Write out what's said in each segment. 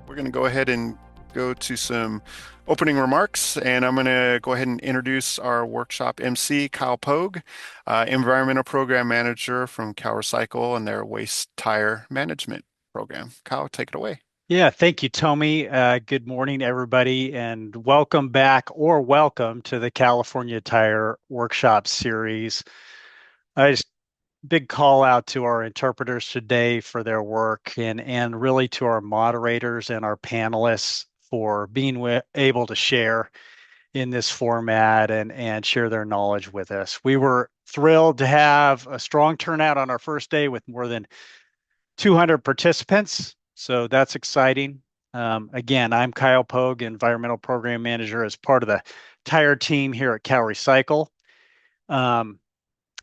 We're going to go ahead and go to some opening remarks, and I'm going to go ahead and introduce our workshop MC, Kyle Pogue, Environmental Program Manager from CalRecycle and their Waste Tire Management Program. Kyle, take it away. Yeah, thank you, Tommy. Good morning, everybody, and welcome back or welcome to the California Tire Workshop Series. Just big call out to our interpreters today for their work and really to our moderators and our panelists for being able to share in this format and share their knowledge with us. We were thrilled to have a strong turnout on our first day with more than 200 participants. So that's exciting. Again, I'm Kyle Pogue, Environmental Program Manager as part of the tire team here at CalRecycle. Um,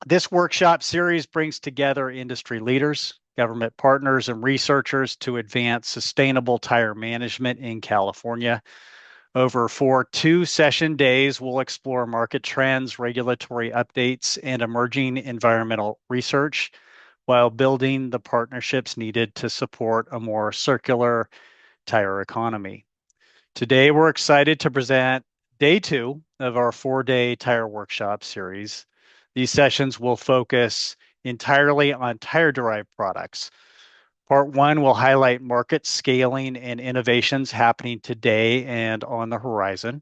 this workshop series brings together industry leaders, government partners, and researchers to advance sustainable tire management in California. Over 2 session days, we'll explore market trends, regulatory updates, and emerging environmental research while building the partnerships needed to support a more circular tire economy. Today, we're excited to present day 2 of our 4-day tire workshop series. These sessions will focus entirely on tire-derived products. Part 1 will highlight market scaling and innovations happening today and on the horizon.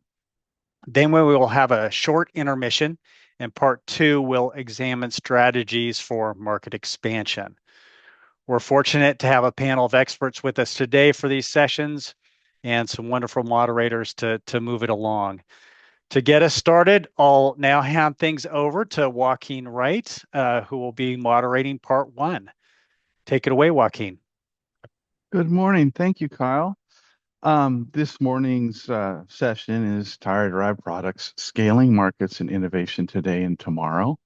Then we will have a short intermission, and part 2 will examine strategies for market expansion. We're fortunate to have a panel of experts with us today for these sessions and some wonderful moderators to move it along. To get us started, I'll now hand things over to Joaquin Wright, who will be moderating part 1. Take it away, Joaquin. Good morning. Thank you, Kyle. This morning's session is Tire-derived products, scaling markets and innovation today and tomorrow.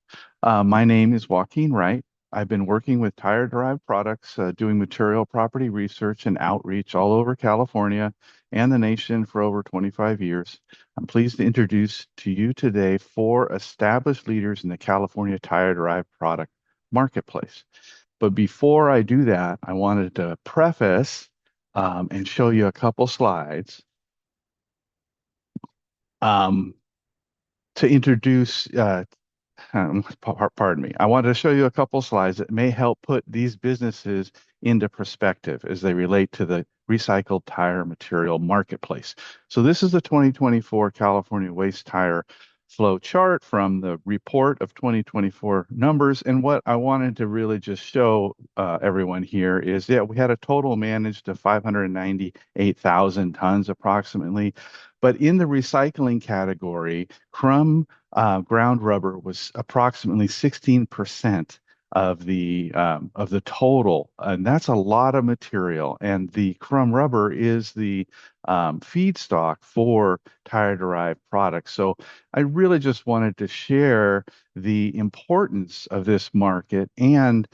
My name is Joaquin Wright. I've been working with tire-derived products, doing material property research and outreach all over California and the nation for over 25 years. I'm pleased to introduce to you today 4 established leaders in the California tire-derived product marketplace. But before I do that, I wanted to preface and show you a couple slides um, to introduce, pardon me, I wanted to show you a couple slides that may help put these businesses into perspective as they relate to the recycled tire material marketplace. So this is the 2024 California Waste Tire flow chart from the report of 2024 numbers. And what I wanted to really just show everyone here is that we had a total managed of 598,000 tons approximately. But in the recycling category, crumb ground rubber was approximately 16% of the total, and that's a lot of material. And the crumb rubber is the feedstock for tire-derived products. So I really just wanted to share the importance of this market and,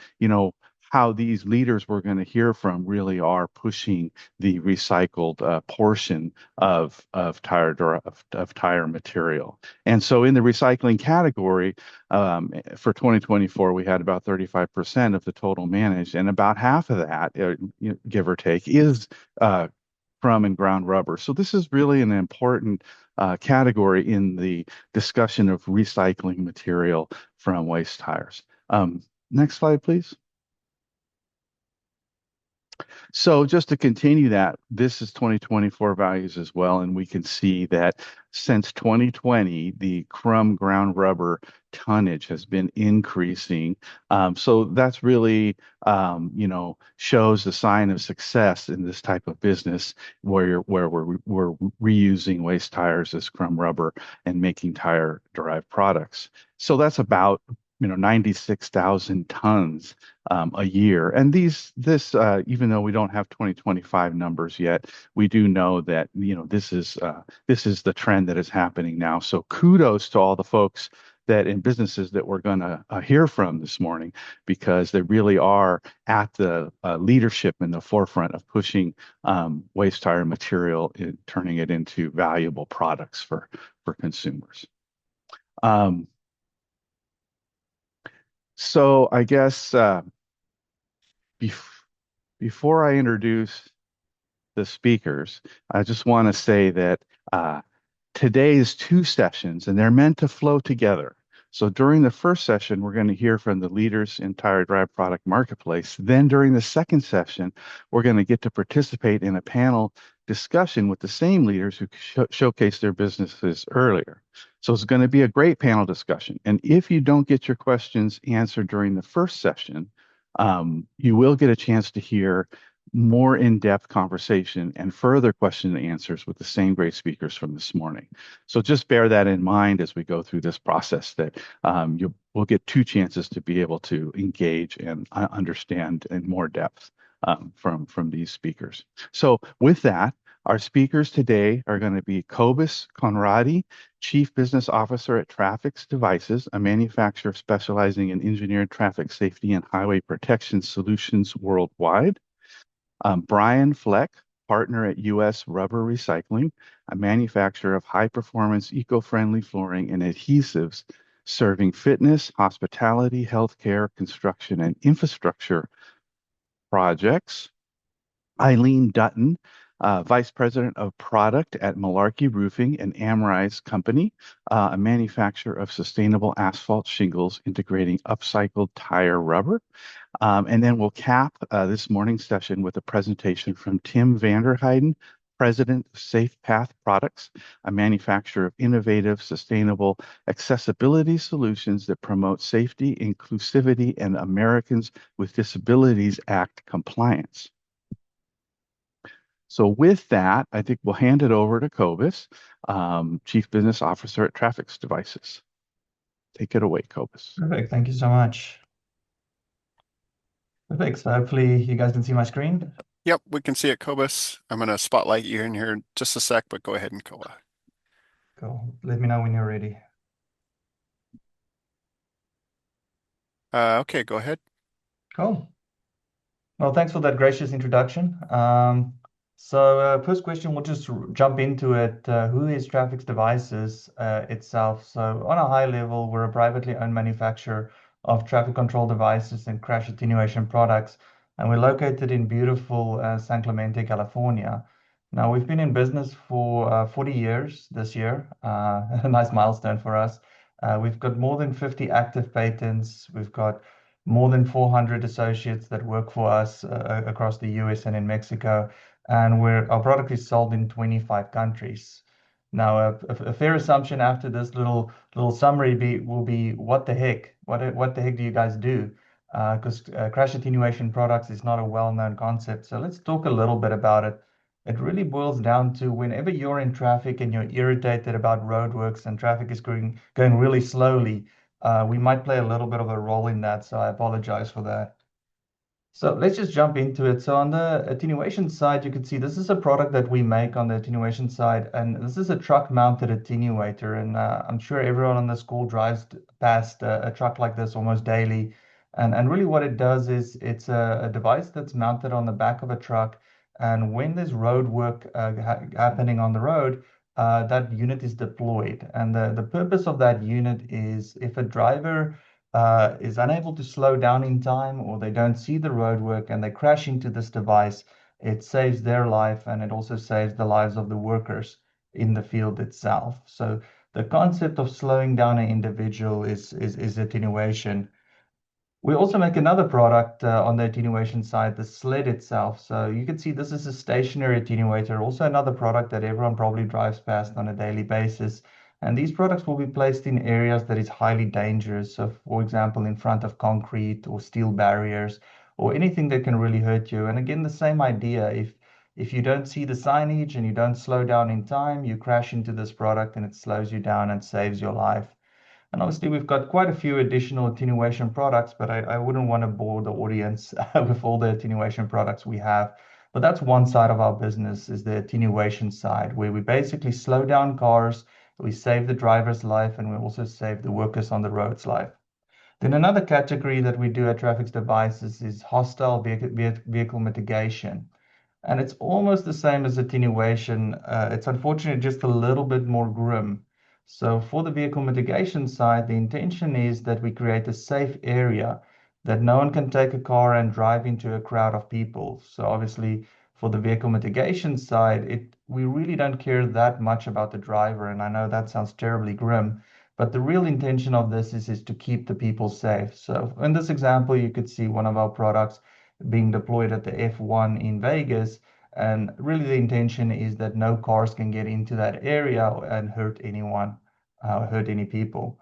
how these leaders we're going to hear from really are pushing the recycled portion of tire material. And so in the recycling category, for 2024, we had about 35% of the total managed, and about half of that, give or take, is crumb and ground rubber. So this is really an important category in the discussion of recycling material from waste tires. Next slide, please. So just to continue that, this is 2024 values as well, and we can see that since 2020, the crumb ground rubber tonnage has been increasing. So that's really, shows the sign of success in this type of business where we're reusing waste tires as crumb rubber and making tire-derived products. So that's about 96,000 tons a year. And even though we don't have 2025 numbers yet, we do know that, this is the trend that is happening now. So kudos to all the folks that in businesses that we're going to hear from this morning, because they really are at the leadership in the forefront of pushing waste tire material and turning it into valuable products for consumers. So I guess bef before I introduce the speakers, I just want to say that today's two sessions, and they're meant to flow together. So during the first session, we're going to hear from the leaders in tire-derived product marketplace. Then during the second session, we're going to get to participate in a panel discussion with the same leaders who showcased their businesses earlier. So it's going to be a great panel discussion. And if you don't get your questions answered during the first session, you will get a chance to hear more in-depth conversation and further question and answers with the same great speakers from this morning. So just bear that in mind as we go through this process, that we'll get two chances to be able to engage and understand in more depth from these speakers. So with that, our speakers today are going to be Cobus Conradi, Chief Business Officer at Trafix Devices, a manufacturer specializing in engineered traffic safety and highway protection solutions worldwide. Brian Fleck, partner at US Rubber Recycling, a manufacturer of high-performance, eco-friendly flooring and adhesives serving fitness, hospitality, healthcare, construction, and infrastructure projects. Eileen Dutton, Vice President of Product at Malarkey Roofing and Amrise Company, a manufacturer of sustainable asphalt shingles integrating upcycled tire rubber. And then we'll cap this morning's session with a presentation from Tim Vanderheiden, President of Safe Path Products, a manufacturer of innovative, sustainable accessibility solutions that promote safety, inclusivity, and Americans with Disabilities Act compliance. So with that, I think we'll hand it over to Cobus, Chief Business Officer at Trafix Devices. Take it away, Cobus. Perfect. Thank you so much. Perfect. So hopefully you guys can see my screen. Yep, we can see it, Cobus. I'm going to spotlight you in here in just a sec, but go ahead and go. Cool. Let me know when you're ready. Okay, go ahead. Cool. Well, thanks for that gracious introduction. First question, we'll just jump into it. Who is Trafix Devices itself? So on a high level, we're a privately owned manufacturer of traffic control devices and crash attenuation products, and we're located in beautiful San Clemente, California. Now, we've been in business for 40 years this year, a nice milestone for us. We've got more than 50 active patents. We've got more than 400 associates that work for us across the US and in Mexico, and our product is sold in 25 countries. Now, a fair assumption after this little summary will be, what the heck? What the heck do you guys do? Because crash attenuation products is not a well-known concept. So let's talk a little bit about it. It really boils down to whenever you're in traffic and you're irritated about roadworks and traffic is going really slowly, we might play a little bit of a role in that, so I apologize for that. So let's just jump into it. So on the attenuation side, you can see this is a product that we make on the attenuation side, and this is a truck-mounted attenuator. And I'm sure everyone on this call drives past a truck like this almost daily. And really what it does is it's a device that's mounted on the back of a truck. And when there's road work happening on the road, that unit is deployed. And the purpose of that unit is if a driver is unable to slow down in time, or they don't see the roadwork and they crash into this device, it saves their life, and it also saves the lives of the workers in the field itself. So the concept of slowing down an individual is attenuation. We also make another product on the attenuation side, the sled itself. So you can see this is a stationary attenuator, also another product that everyone probably drives past on a daily basis. And these products will be placed in areas that is highly dangerous. So for example, in front of concrete or steel barriers or anything that can really hurt you. And again, the same idea, if you don't see the signage and you don't slow down in time, you crash into this product and it slows you down and saves your life. And obviously, we've got quite a few additional attenuation products, but I wouldn't want to bore the audience with all the attenuation products we have. But that's one side of our business, is the attenuation side, where we basically slow down cars, we save the driver's life, and we also save the workers on the road's life. Then another category that we do at Trafix Devices is hostile vehicle mitigation. And it's almost the same as attenuation. It's unfortunately just a little bit more grim. So for the vehicle mitigation side, the intention is that we create a safe area that no one can take a car and drive into a crowd of people. So obviously, for the vehicle mitigation side, we really don't care that much about the driver. And I know that sounds terribly grim, but the real intention of this is to keep the people safe. So in this example, you could see one of our products being deployed at the F1 in Vegas. And really the intention is that no cars can get into that area and hurt anyone, hurt any people.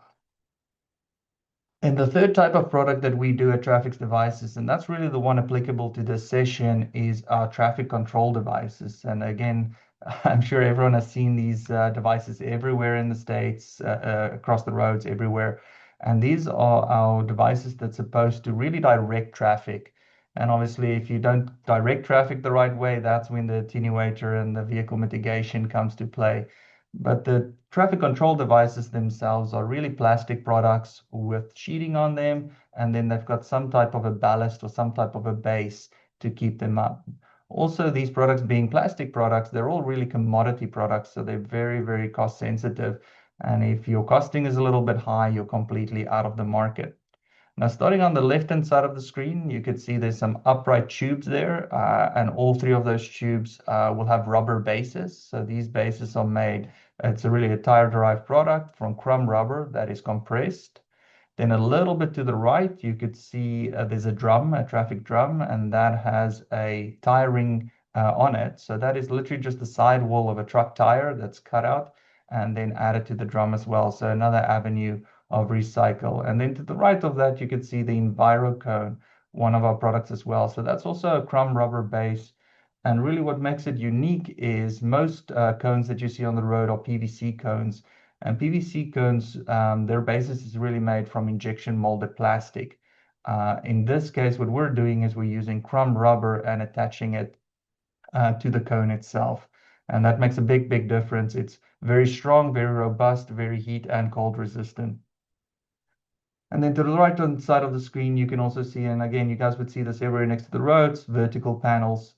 And the third type of product that we do at Traffic Devices, and that's really the one applicable to this session, is our traffic control devices. And again, I'm sure everyone has seen these devices everywhere in the States, across the roads, everywhere. And these are our devices that's supposed to really direct traffic. And obviously, if you don't direct traffic the right way, that's when the attenuator and the vehicle mitigation comes to play. But the traffic control devices themselves are really plastic products with sheeting on them, and then they've got some type of a ballast or some type of a base to keep them up. Also, these products being plastic products, they're all really commodity products, so they're very, very cost sensitive. And if your costing is a little bit high, you're completely out of the market. Now, starting on the left-hand side of the screen, you can see there's some upright tubes there, and all three of those tubes will have rubber bases. So these bases are made, it's really a tire-derived product from crumb rubber that is compressed. Then a little bit to the right, you could see there's a drum, a traffic drum, and that has a tire ring on it. So that is literally just the sidewall of a truck tire that's cut out and then added to the drum as well. So another avenue of recycle. And then to the right of that, you can see the Enviro cone, one of our products as well. So that's also a crumb rubber base. And really what makes it unique is most cones that you see on the road are PVC cones. And PVC cones, their basis is really made from injection molded plastic. In this case, what we're doing is we're using crumb rubber and attaching it to the cone itself. And that makes a big, big difference. It's very strong, very robust, very heat and cold resistant. And then to the right hand side of the screen, you can also see, and again, you guys would see this everywhere next to the roads, vertical panels.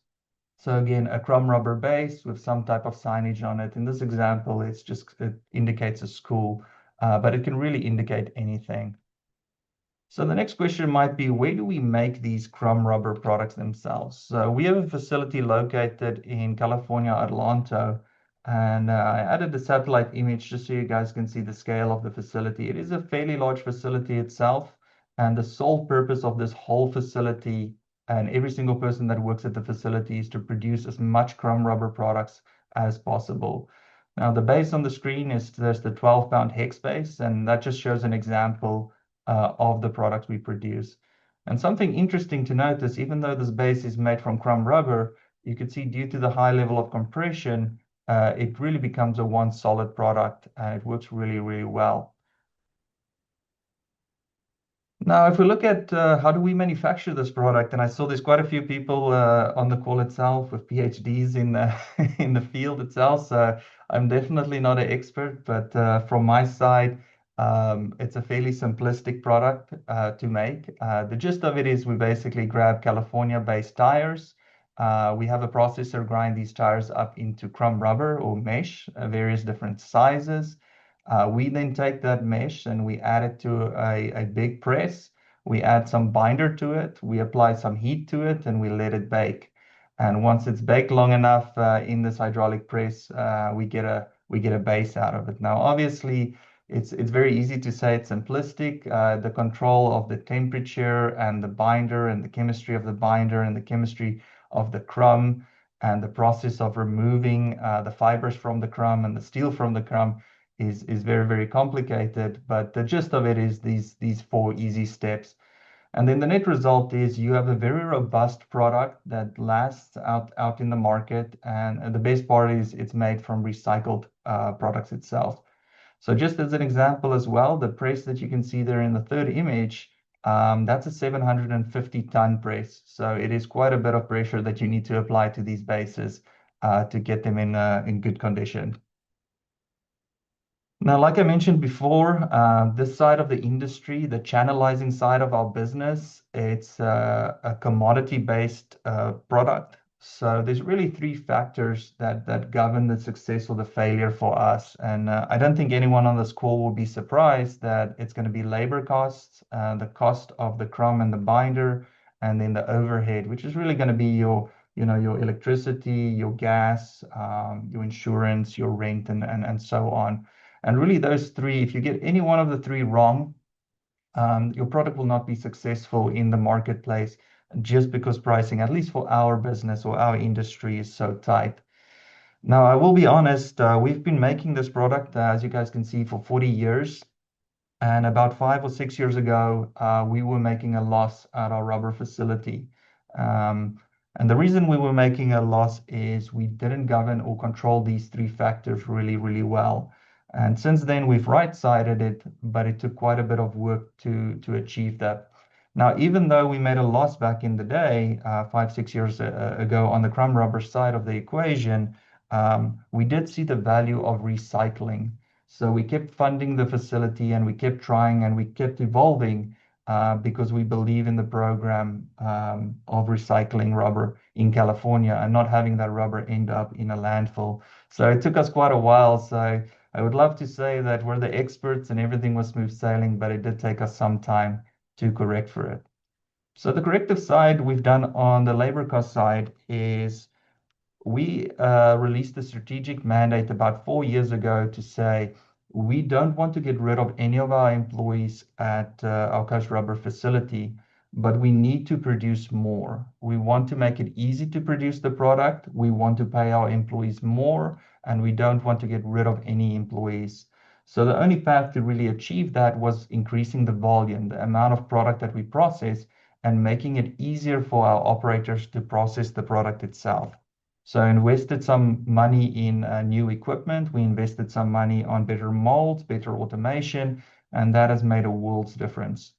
So again, a crumb rubber base with some type of signage on it. In this example, it indicates a school, but it can really indicate anything. So the next question might be, where do we make these crumb rubber products themselves? So we have a facility located in California, Atlanta, and I added a satellite image just so you guys can see the scale of the facility. It is a fairly large facility itself, and the sole purpose of this whole facility and every single person that works at the facility is to produce as much crumb rubber products as possible. Now, the base on the screen is there's the 12-pound hex base, and that just shows an example of the products we produce. And something interesting to notice, even though this base is made from crumb rubber, you can see due to the high level of compression, it really becomes a one solid product and it works really, really well. Now, if we look at how do we manufacture this product, and I saw there's quite a few people on the call itself with PhDs in the, in the field itself, so I'm definitely not an expert, but from my side, it's a fairly simplistic product to make. The gist of it is we basically grab California-based tires. We have a processor grind these tires up into crumb rubber or mesh, various different sizes. We then take that mesh and we add it to a big press. We add some binder to it. We apply some heat to it and we let it bake. And once it's baked long enough in this hydraulic press, we get a base out of it. Now, obviously, it's very easy to say it's simplistic. The control of the temperature and the binder and the chemistry of the binder and the chemistry of the crumb and the process of removing the fibers from the crumb and the steel from the crumb is very, very complicated. But the gist of it is these four easy steps. And then the net result is you have a very robust product that lasts out in the market. And the best part is it's made from recycled products itself. So just as an example as well, the press that you can see there in the third image, that's a 750-ton press. So it is quite a bit of pressure that you need to apply to these bases to get them in good condition. Now, like I mentioned before, this side of the industry, the channelizing side of our business, it's a commodity-based product. So there's really three factors that govern the success or the failure for us. And I don't think anyone on this call will be surprised that it's going to be labor costs, the cost of the crumb and the binder, and then the overhead, which is really going to be your your electricity, your gas, your insurance, your rent, and so on. And really, those three, if you get any one of the three wrong, your product will not be successful in the marketplace just because pricing, at least for our business or our industry, is so tight. Now, I will be honest, we've been making this product, as you guys can see, for 40 years. And about 5 or 6 years ago, we were making a loss at our rubber facility. Um, and the reason we were making a loss is we didn't govern or control these three factors really, really well. And since then, we've right-sided it, but it took quite a bit of work to achieve that. Now, even though we made a loss back in the day, 5, 6 years ago on the crumb rubber side of the equation, we did see the value of recycling. So we kept funding the facility and we kept trying and we kept evolving because we believe in the program of recycling rubber in California and not having that rubber end up in a landfill. So it took us quite a while. So I would love to say that we're the experts and everything was smooth sailing, but it did take us some time to correct for it. So the corrective side we've done on the labor cost side is we released a strategic mandate about 4 years ago to say we don't want to get rid of any of our employees at our Coast Rubber facility, but we need to produce more. We want to make it easy to produce the product. We want to pay our employees more, and we don't want to get rid of any employees. So the only path to really achieve that was increasing the volume, the amount of product that we process, and making it easier for our operators to process the product itself. So invested some money in new equipment. We invested some money on better molds, better automation, and that has made a world's difference.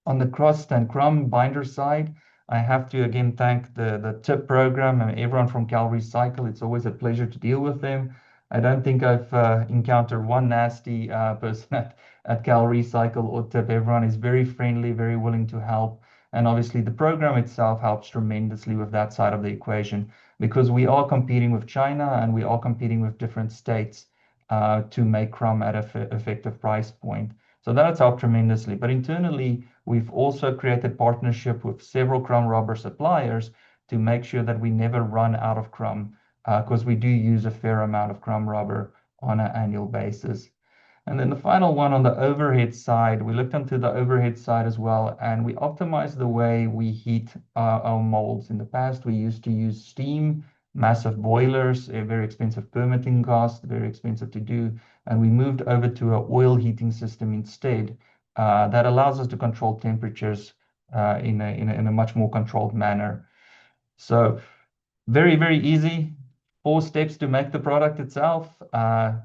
On the crust and crumb binder side, I have to again thank the TIP program and everyone from CalRecycle. It's always a pleasure to deal with them. I don't think I've encountered one nasty person at CalRecycle or TIP. Everyone is very friendly, very willing to help. And obviously, the program itself helps tremendously with that side of the equation because we are competing with China and we are competing with different states to make crumb at an effective price point. So that's helped tremendously. But internally, we've also created partnership with several crumb rubber suppliers to make sure that we never run out of crumb because we do use a fair amount of crumb rubber on an annual basis. And then the final one on the overhead side, we looked into the overhead side as well, and we optimized the way we heat our molds. In the past, we used to use steam, massive boilers, a very expensive permitting cost, very expensive to do, and we moved over to an oil heating system instead that allows us to control temperatures in a much more controlled manner. So very, very easy. 4 steps to make the product itself.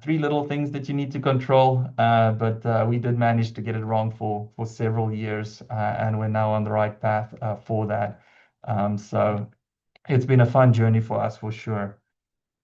Three little things that you need to control, but we did manage to get it wrong for several years, and we're now on the right path for that. So it's been a fun journey for us for sure.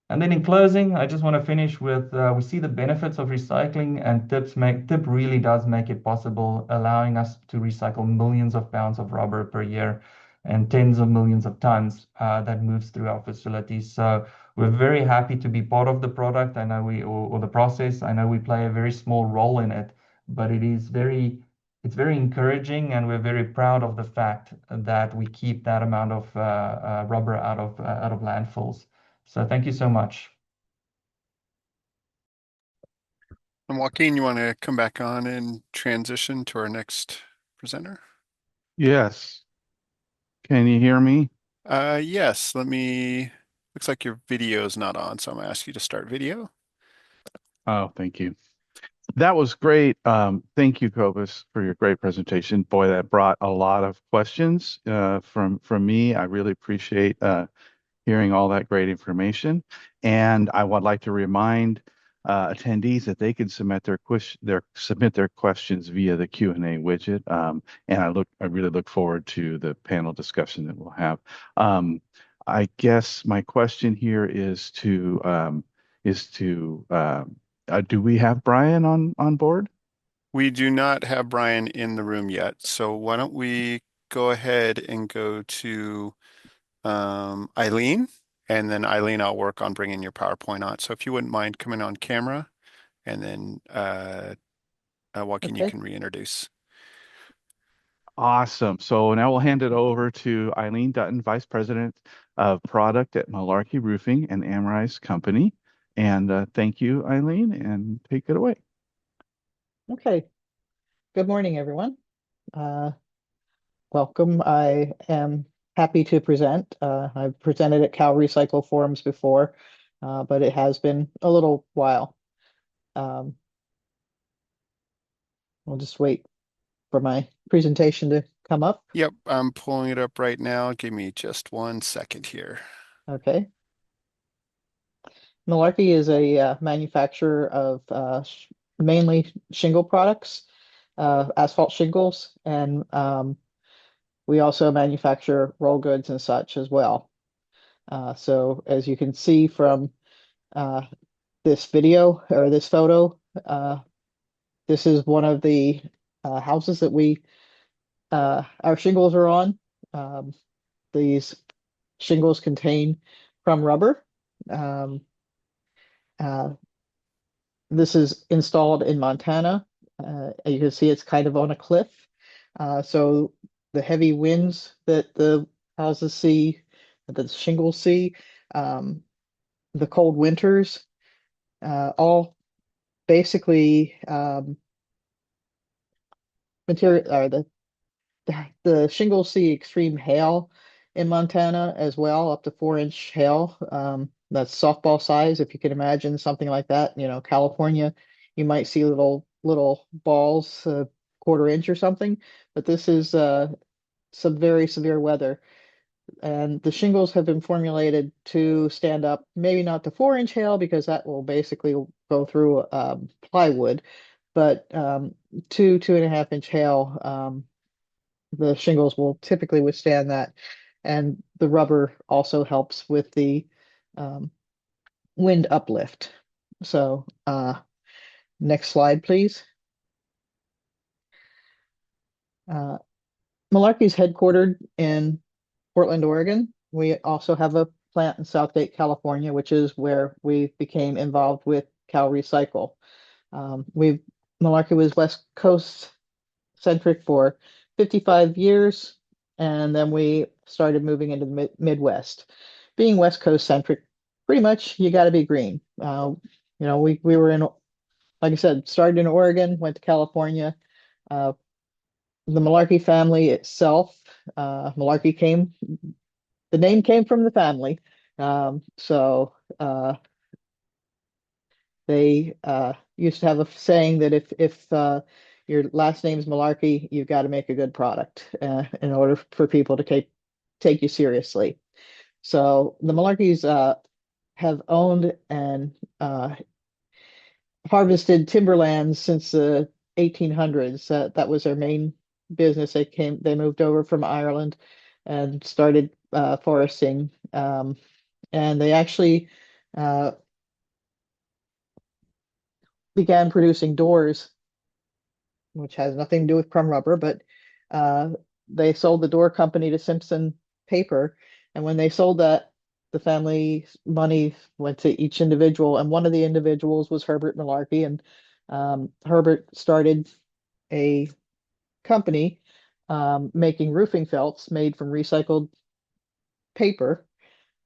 And then in closing, I just want to finish with we see the benefits of recycling, and TIP really does make it possible, allowing us to recycle millions of pounds of rubber per year and tens of millions of tons that moves through our facilities. So we're very happy to be part of the product. I know or the process. I know we play a very small role in it, but it's very encouraging, and we're very proud of the fact that we keep that amount of rubber out of landfills. So thank you so much. And Joaquin, you want to come back on and transition to our next presenter? Yes. Can you hear me? Yes, looks like your video is not on, so I'm gonna ask you to start video. Oh, thank you. That was great. Thank you, Cobus, for your great presentation. Boy, that brought a lot of questions from me. I really appreciate hearing all that great information. And I would like to remind attendees that they can submit their questions via the Q&A widget. And I really look forward to the panel discussion that we'll have. I guess my question here is to do we have Brian on board? We do not have Brian in the room yet, so why don't we go ahead and go to Eileen, and then Eileen, I'll work on bringing your PowerPoint on. So if you wouldn't mind coming on camera, and then Joaquin, you Okay. can reintroduce. Awesome. So now we'll hand it over to Eileen Dutton, Vice President of Product at Malarkey Roofing and Amrise Company. And thank you, Eileen, and take it away. Okay. Good morning, everyone. Uh, Welcome. I am happy to present. I've presented at CalRecycle forums before, but it has been a little while. Um, we'll just wait for my presentation to come up. Yep, I'm pulling it up right now. Give me just 1 second here. Okay. Malarkey is a manufacturer of mainly shingle products, asphalt shingles, and we also manufacture roll goods and such as well. So as you can see from uh, this video or this photo, this is one of the houses that our shingles are on. Um, these shingles contain crumb rubber. Um, uh, this is installed in Montana. You can see it's kind of on a cliff. So the heavy winds that the houses see, that the shingles see, the cold winters, all basically material or the shingles see extreme hail in Montana as well, up to 4-inch hail. That's softball size, if you can imagine something like that. You know, California, you might see little balls, 1/4 inch or something, but this is some very severe weather. And the shingles have been formulated to stand up, maybe not to 4-inch hail because that will basically go through plywood, but 2.5-inch hail, the shingles will typically withstand that. And the rubber also helps with the um, wind uplift. So next slide, please. Uh, Malarkey's headquartered in Portland, Oregon. We also have a plant in Southgate, California, which is where we became involved with CalRecycle. We've Malarkey was West Coast centric for 55 years, and then we started moving into the Midwest. Being West Coast centric, pretty much you got to be green. We were in, like I said, started in Oregon, went to California. Uh, the Malarkey family itself, Malarkey came the name came from the family. So they used to have a saying that if your last name is Malarkey, you've got to make a good product in order for people to take you seriously. So the Malarkeys have owned and harvested timberlands since the 1800s. That was their main business. They moved over from Ireland and started foresting. And they actually uh, began producing doors, which has nothing to do with crumb rubber, but uh, they sold the door company to Simpson Paper. And when they sold that, the family money went to each individual. And one of the individuals was Herbert Malarkey. And Herbert started a company making roofing felts made from recycled paper.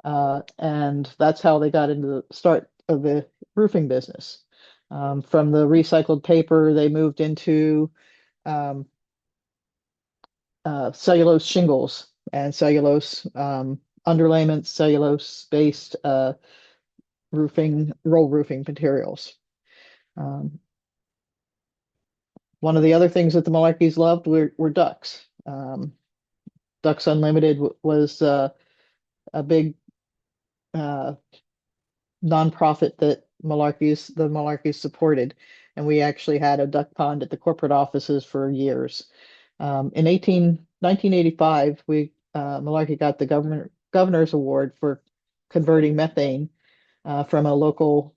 And that's how they got into the start of the roofing business. From the recycled paper, they moved into um, cellulose shingles and cellulose underlayments, cellulose-based roll roofing materials. One of the other things that the Malarkeys loved were ducks. Ducks Unlimited was a big nonprofit that the Malarkeys supported, and we actually had a duck pond at the corporate offices for years. In 1985, Malarkey got the governor's award for converting methane from a local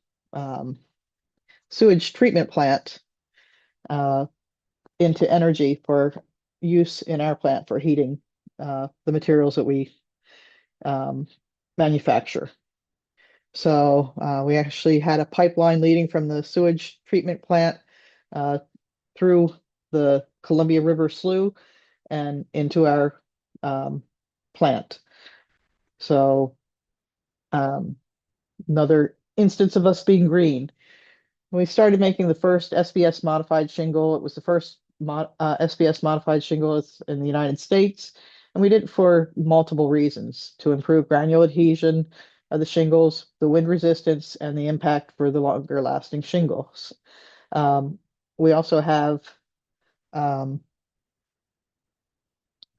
sewage treatment plant into energy for use in our plant for heating the materials that we manufacture. So we actually had a pipeline leading from the sewage treatment plant through the Columbia River Slough and into our plant. So another instance of us being green. When we started making the first SBS modified shingle, it was the first SBS modified shingle in the United States. And we did it for multiple reasons: to improve granule adhesion of the shingles, the wind resistance, and the impact for the longer lasting shingles. We also have, um,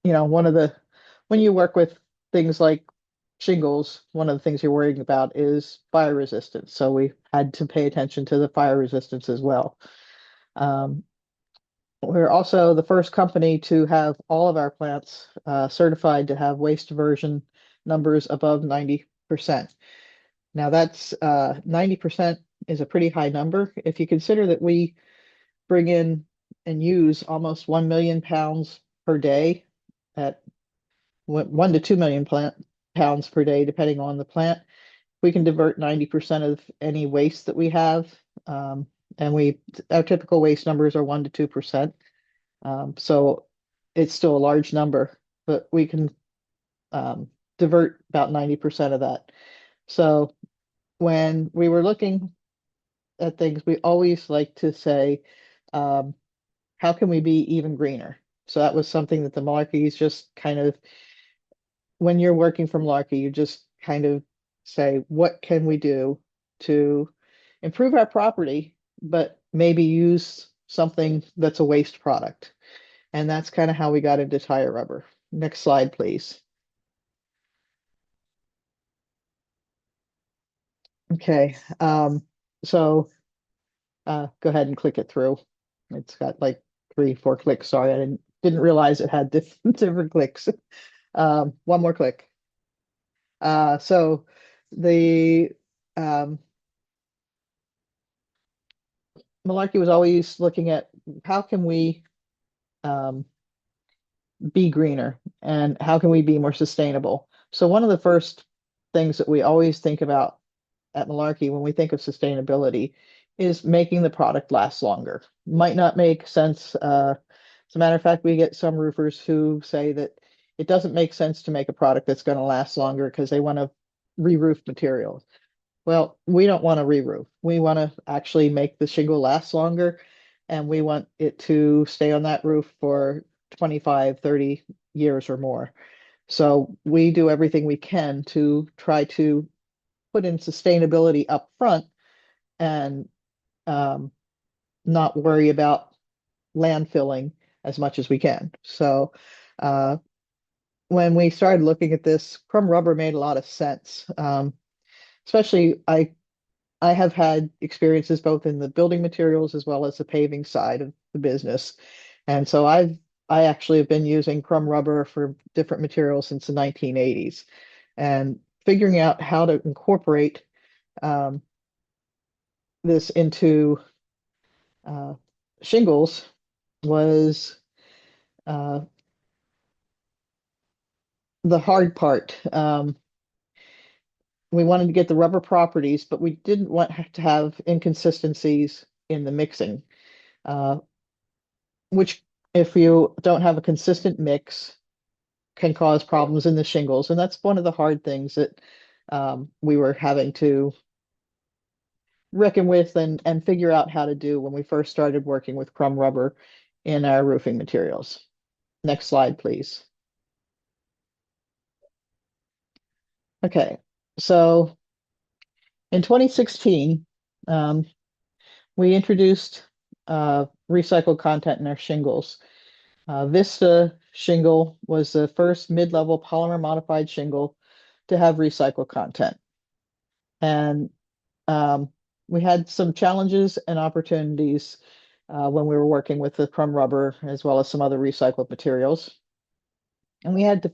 when you work with things like shingles, one of the things you're worrying about is fire resistance. So we had to pay attention to the fire resistance as well. Um, we're also the first company to have all of our plants certified to have waste diversion numbers above 90%. Now that's 90% is a pretty high number. If you consider that we bring in and use almost 1 million pounds per day at 1 to 2 million pounds per day, depending on the plant. We can divert 90% of any waste that we have. And our typical waste numbers are 1 to 2%. So it's still a large number, but we can divert about 90% of that. So when we were looking at things, we always like to say, how can we be even greener? So that was something that the Malarkeys just kind of, when you're working from Malarkey, you just kind of say, what can we do to improve our property, but maybe use something that's a waste product? And that's kind of how we got into tire rubber. Next slide, please. Okay, so go ahead and click it through. It's got like 3, 4 clicks. Sorry, I didn't realize it had different clicks. One more click. So the Malarkey was always looking at how can we be greener and how can we be more sustainable. So one of the first things that we always think about at Malarkey when we think of sustainability is making the product last longer. Might not make sense. As a matter of fact, we get some roofers who say that it doesn't make sense to make a product that's going to last longer because they want to re-roof materials. Well, we don't want to re-roof. We want to actually make the shingle last longer, and we want it to stay on that roof for 25, 30 years or more. So we do everything we can to try to put in sustainability up front and not worry about landfilling as much as we can. So when we started looking at this, crumb rubber made a lot of sense. Especially, I have had experiences both in the building materials as well as the paving side of the business. And so I actually have been using crumb rubber for different materials since the 1980s. And figuring out how to incorporate this into shingles was the hard part. We wanted to get the rubber properties, but we didn't want to have inconsistencies in the mixing, which if you don't have a consistent mix can cause problems in the shingles. And that's one of the hard things that we were having to reckon with and figure out how to do when we first started working with crumb rubber in our roofing materials. Next slide, please. Okay, so in 2016, we introduced recycled content in our shingles. Vista shingle was the first mid-level polymer modified shingle to have recycled content. And we had some challenges and opportunities when we were working with the crumb rubber as well as some other recycled materials. And we had to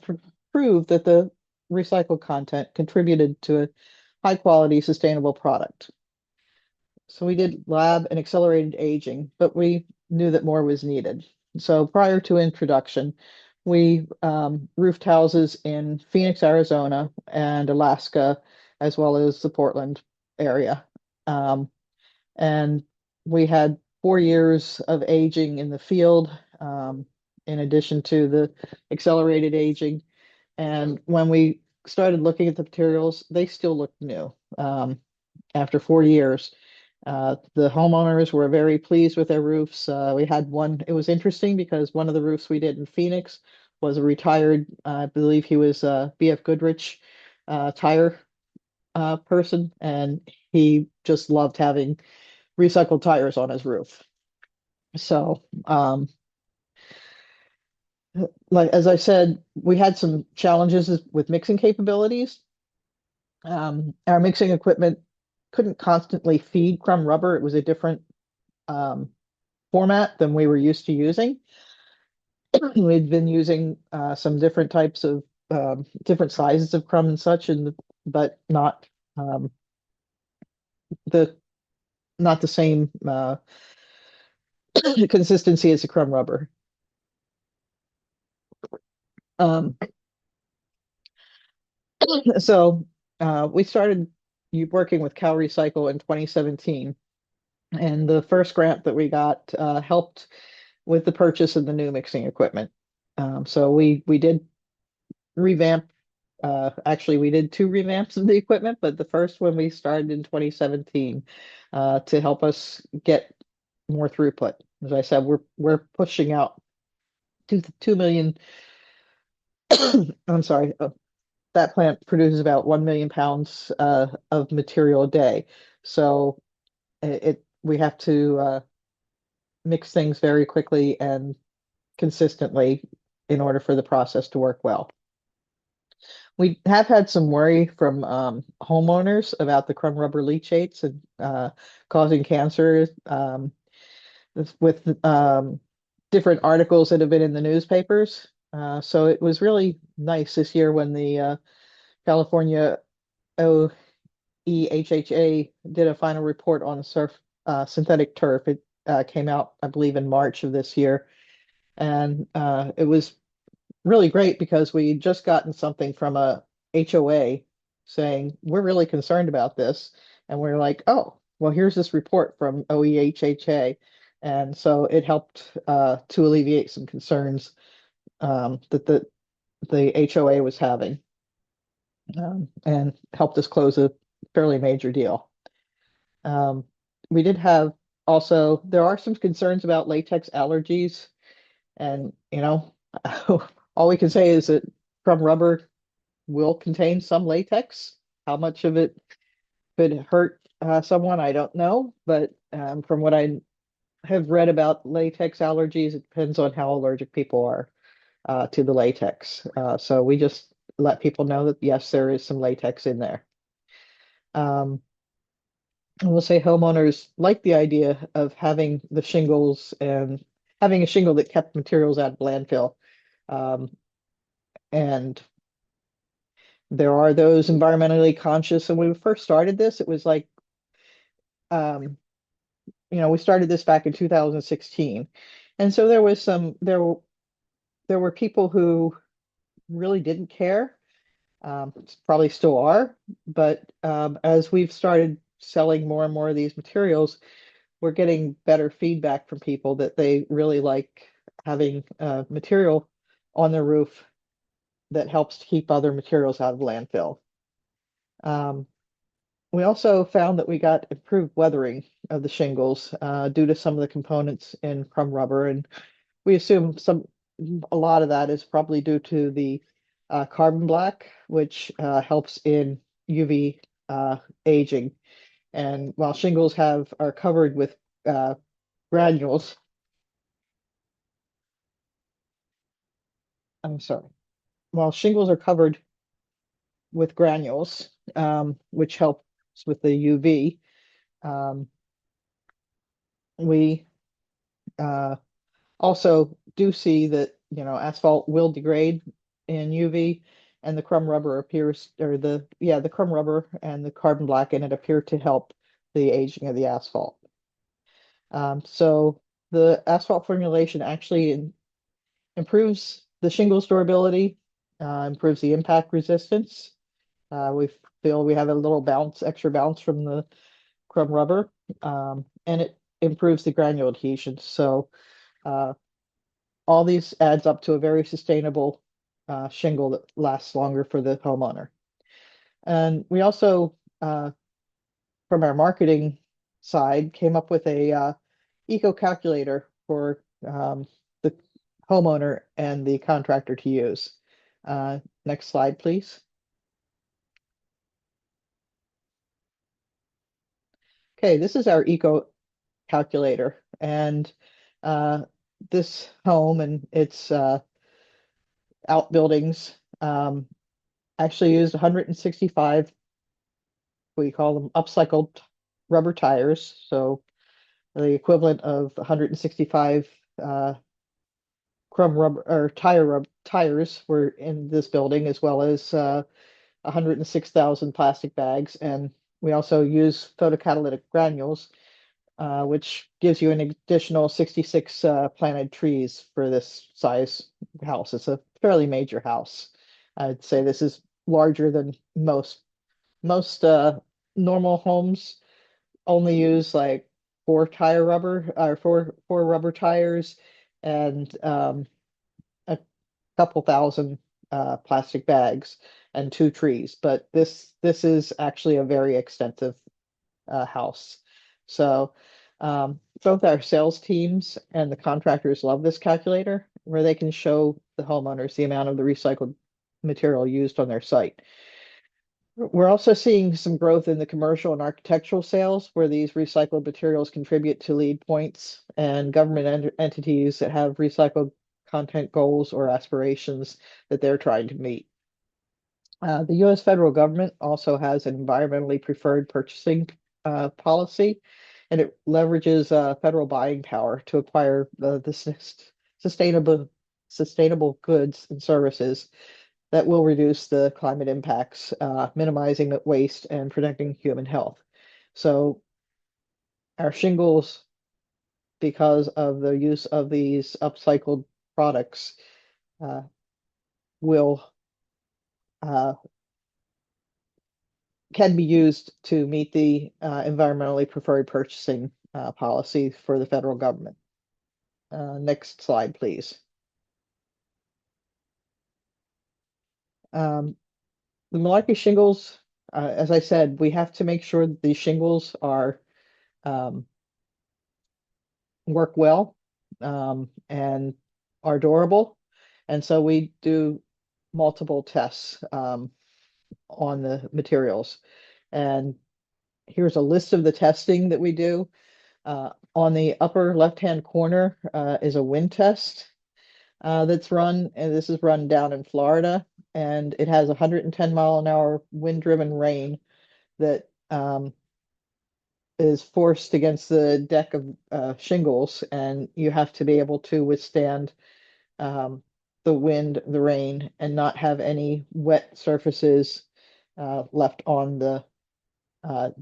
prove that the recycled content contributed to a high quality, sustainable product. So we did lab and accelerated aging, but we knew that more was needed. So prior to introduction, we roofed houses in Phoenix, Arizona, and Alaska, as well as the Portland area. And we had 4 years of aging in the field. in addition to the accelerated aging. And when we started looking at the materials, they still looked new. After 4 years, the homeowners were very pleased with their roofs. We had one, it was interesting because one of the roofs we did in Phoenix was a retired, I believe he was a BF Goodrich tire person, and he just loved having recycled tires on his roof. So, like as I said, we had some challenges with mixing capabilities. Our mixing equipment couldn't constantly feed crumb rubber. It was a different format than we were used to using. We'd been using some different types of different sizes of crumb and such, but um, the not the same consistency as the crumb rubber. Um, so we started working with CalRecycle in 2017, and the first grant that we got helped with the purchase of the new mixing equipment. So we did revamp. Actually, we did two revamps of the equipment, but the first one we started in 2017 to help us get more throughput. As I said, we're pushing out 2 million. I'm sorry. That plant produces about 1 million pounds of material a day. So we have to mix things very quickly and consistently in order for the process to work well. We have had some worry from homeowners about the crumb rubber leachates and causing cancer with different articles that have been in the newspapers. So it was really nice this year when the California OEHHA did a final report on synthetic turf. It came out, I believe, in March of this year. And it was really great because we had just gotten something from a HOA saying, we're really concerned about this. And we're like, oh, well, here's this report from OEHHA. And so it helped to alleviate some concerns that the HOA was having and helped us close a fairly major deal. We did have also, there are some concerns about latex allergies. And, all we can say is that crumb rubber will contain some latex. How much of it could hurt someone, I don't know. But from what I have read about latex allergies, it depends on how allergic people are to the latex. So we just let people know that, yes, there is some latex in there. And we'll say homeowners like the idea of having the shingles and having a shingle that kept materials out of landfill. And there are those environmentally conscious. And when we first started this, it was like, we started this back in 2016. And so there were people who really didn't care. Probably still are, but as we've started selling more and more of these materials, we're getting better feedback from people that they really like having material on their roof that helps to keep other materials out of landfill. We also found that we got improved weathering of the shingles due to some of the components in crumb rubber, and we assume a lot of that is probably due to the carbon black, which helps in UV aging. And while shingles are covered with granules, I'm sorry, while shingles are covered with granules, which helps with the UV, we also do see that asphalt will degrade in UV, and the crumb rubber appears, or the crumb rubber and the carbon black in it appear to help the aging of the asphalt. So the asphalt formulation actually improves the shingles durability, improves the impact resistance. We feel we have a little extra bounce from the crumb rubber, and it improves the granule adhesion. So all these adds up to a very sustainable shingle that lasts longer for the homeowner. And we also, from our marketing side, came up with a eco calculator for the homeowner and the contractor to use. Next slide, please. Okay, this is our eco calculator, and this home and its outbuildings actually used 165, we call them upcycled rubber tires, so the equivalent of 165 crumb rubber or tires were in this building, as well as 106,000 plastic bags. And we also use photocatalytic granules, which gives you an additional 66 planted trees for this size house. It's a fairly major house. I'd say this is larger than most normal homes only use like four rubber tires and a couple thousand plastic bags and two trees. But this is actually a very extensive house. So both our sales teams and the contractors love this calculator, where they can show the homeowners the amount of the recycled material used on their site. We're also seeing some growth in the commercial and architectural sales, where these recycled materials contribute to lead points, and government entities that have recycled content goals or aspirations that they're trying to meet. The U.S. federal government also has an environmentally preferred purchasing policy, and it leverages federal buying power to acquire the sustainable goods and services that will reduce the climate impacts, minimizing the waste and protecting human health. So our shingles, because of the use of these upcycled products, will can be used to meet the environmentally preferred purchasing policy for the federal government. Next slide, please. The malarkey shingles, as I said, we have to make sure that these shingles are work well and are durable. And so we do multiple tests on the materials. And here's a list of the testing that we do. On the upper left-hand corner is a wind test that's run, and this is run down in Florida, and it has 110-mile-an-hour wind-driven rain that is forced against the deck of shingles, and you have to be able to withstand the wind, the rain, and not have any wet surfaces left on the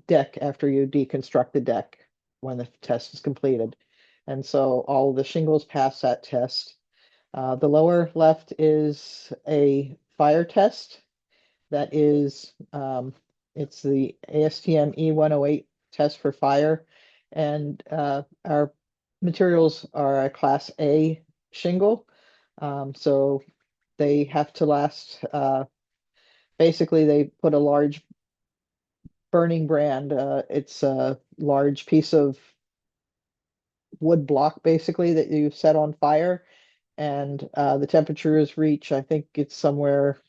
deck after you deconstruct the deck when the test is completed. And so all the shingles pass that test. The lower left is a fire test. That is, it's the ASTM E108 test for fire. And our materials are a Class A shingle. So they have to last, basically they put a large burning brand. It's a large piece of wood block basically that you set on fire, and the temperatures reach, I think it's somewhere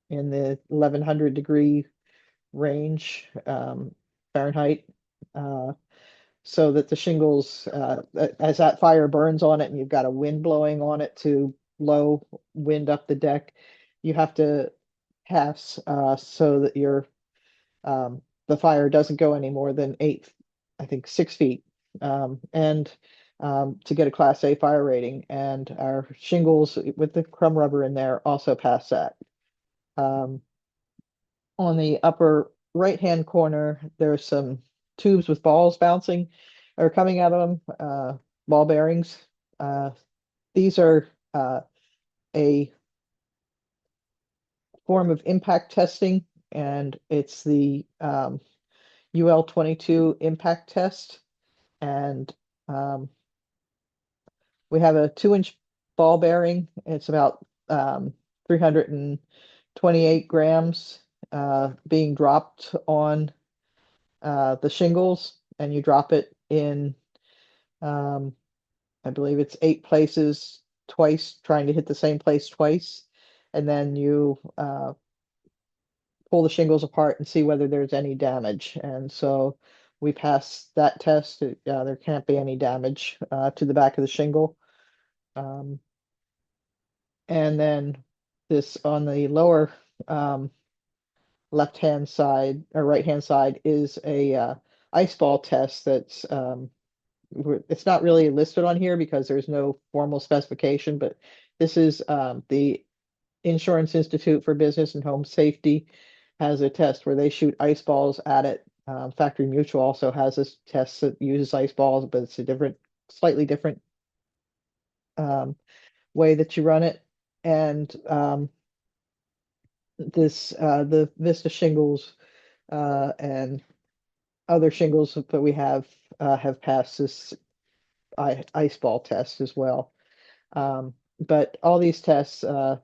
in the 1100 degree range Fahrenheit, so that the shingles, as that fire burns on it and you've got a wind blowing on it to blow wind up the deck, you have to pass so that your the fire doesn't go any more than 6 feet, and to get a Class A fire rating. And our shingles with the crumb rubber in there also pass that. On the upper right-hand corner, there's some tubes with balls bouncing or coming out of them, ball bearings. These are a form of impact testing, and it's the UL22 impact test. And we have a 2-inch ball bearing. It's about 328 grams being dropped on the shingles, and you drop it in, I believe it's 8 places twice, trying to hit the same place twice, and then you pull the shingles apart and see whether there's any damage. And so we pass that test. There can't be any damage to the back of the shingle. And then this on the lower left-hand side or right-hand side is a ice ball test that's it's not really listed on here because there's no formal specification, but this is the Insurance Institute for Business and Home Safety has a test where they shoot ice balls at it. Factory Mutual also has this test that uses ice balls, but it's a slightly different way that you run it. And the Vista shingles and other shingles that we have passed this ice ball test as well. But all these tests, the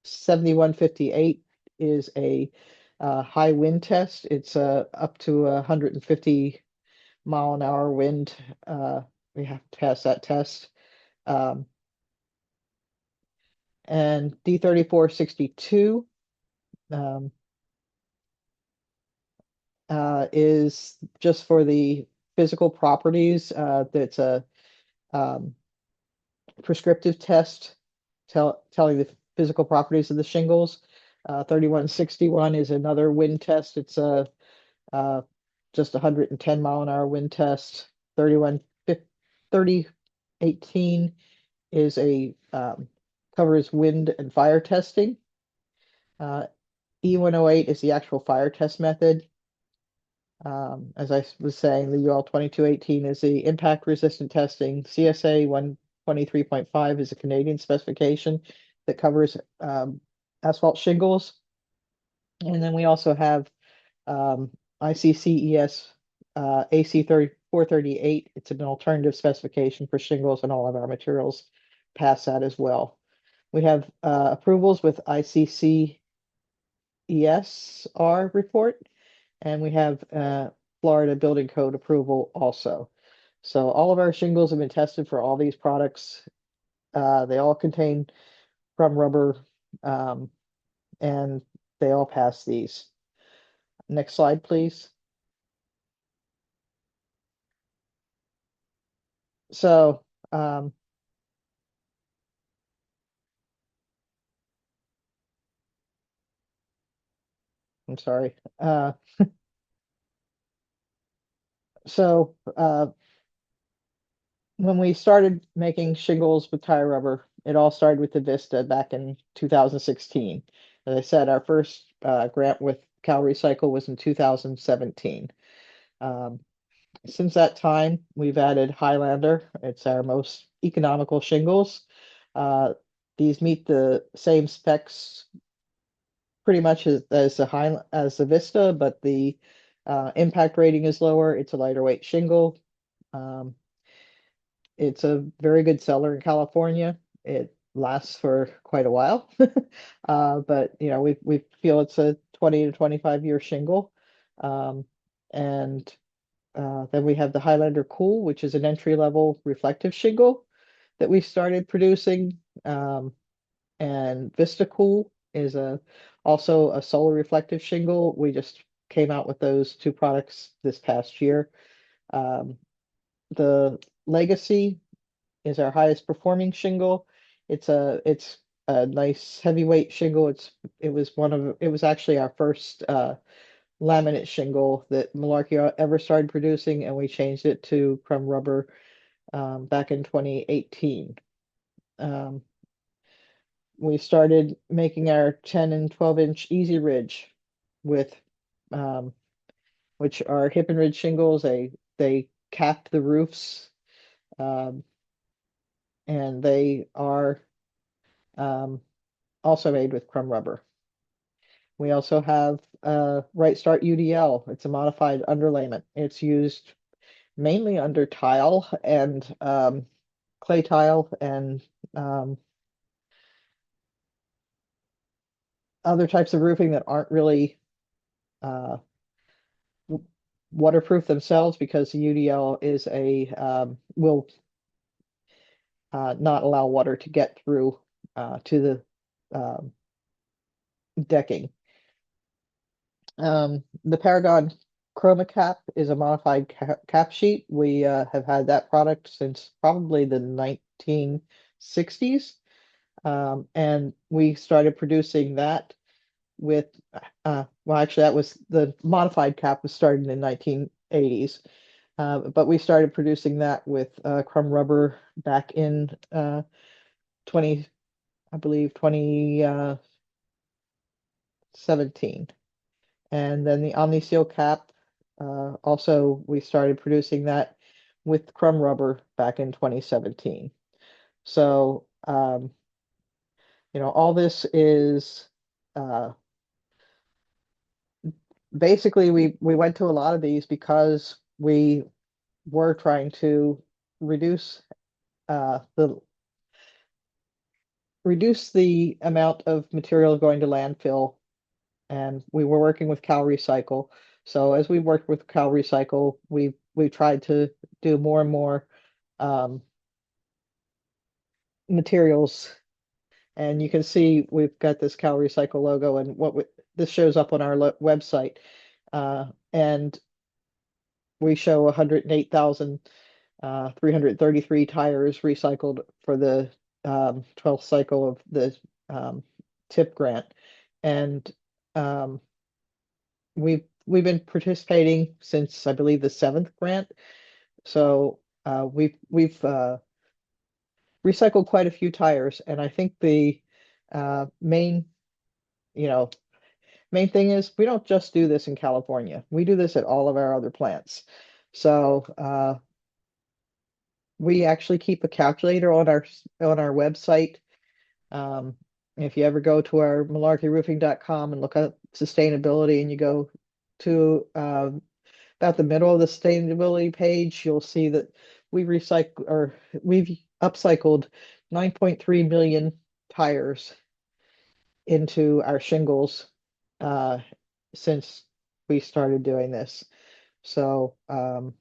7158 is a high wind test. It's up to 150-mile-an-hour wind. We have to pass that test. And D3462 is just for the physical properties. That's a prescriptive test telling the physical properties of the shingles. 3161 is another wind test. It's a just 110-mile-an-hour wind test. 3018 is a covers wind and fire testing. E108 is the actual fire test method. As I was saying, the UL 2218 is the impact resistant testing. CSA 123.5 is a Canadian specification that covers asphalt shingles. And then we also have ICCES AC 438. It's an alternative specification for shingles, and all of our materials pass that as well. We have approvals with ICCESR report, and we have Florida Building Code approval also. So all of our shingles have been tested for all these products. They all contain crumb rubber, and they all pass these. Next slide, please. So I'm sorry. So when we started making shingles with tire rubber, it all started with the Vista back in 2016. As I said, our first grant with CalRecycle was in 2017. Since that time, we've added Highlander. It's our most economical shingles. These meet the same specs pretty much as the Vista, but the impact rating is lower. It's a lighter weight shingle. It's a very good seller in California. It lasts for quite a while, but we feel it's a 20 to 25-year shingle. And then we have the Highlander Cool, which is an entry-level reflective shingle that we started producing. And Vista Cool is also a solar reflective shingle. We just came out with those two products this past year. The Legacy is our highest performing shingle. It's a nice heavyweight shingle. It was actually our first laminate shingle that Malarkey ever started producing, and we changed it to crumb rubber back in 2018. We started making our 10 and 12-inch Easy Ridge with which are hip and ridge shingles. They cap the roofs, and they are also made with crumb rubber. We also have Right Start UDL. It's a modified underlayment. It's used mainly under tile and clay tile and um, other types of roofing that aren't really uh, waterproof themselves because the UDL is will not allow water to get through to the decking. The Paragon Chroma Cap is a modified cap sheet. We have had that product since probably the 1960s. And we started producing that with, well, actually, that was the modified cap was started in the 1980s. But we started producing that with crumb rubber back in 20, I believe, 2017. And then the OmniSeal cap, also we started producing that with crumb rubber back in 2017. So, all this is basically we went to a lot of these because we were trying to reduce the amount of material going to landfill, and we were working with CalRecycle. So as we worked with CalRecycle, we tried to do more and more um, materials. And you can see we've got this CalRecycle logo, and this shows up on our website. And we show 108,333 tires recycled for the 12th cycle of the TIP grant. And we've been participating since I believe the 7th grant. So we've recycled quite a few tires, and I think the main you know main thing is we don't just do this in California. We do this at all of our other plants. So we actually keep a calculator on our website. Um, if you ever go to our malarkeyroofing.com and look up sustainability, and you go to about the middle of the sustainability page, you'll see that we've upcycled 9.3 million tires into our shingles since we started doing this. So, and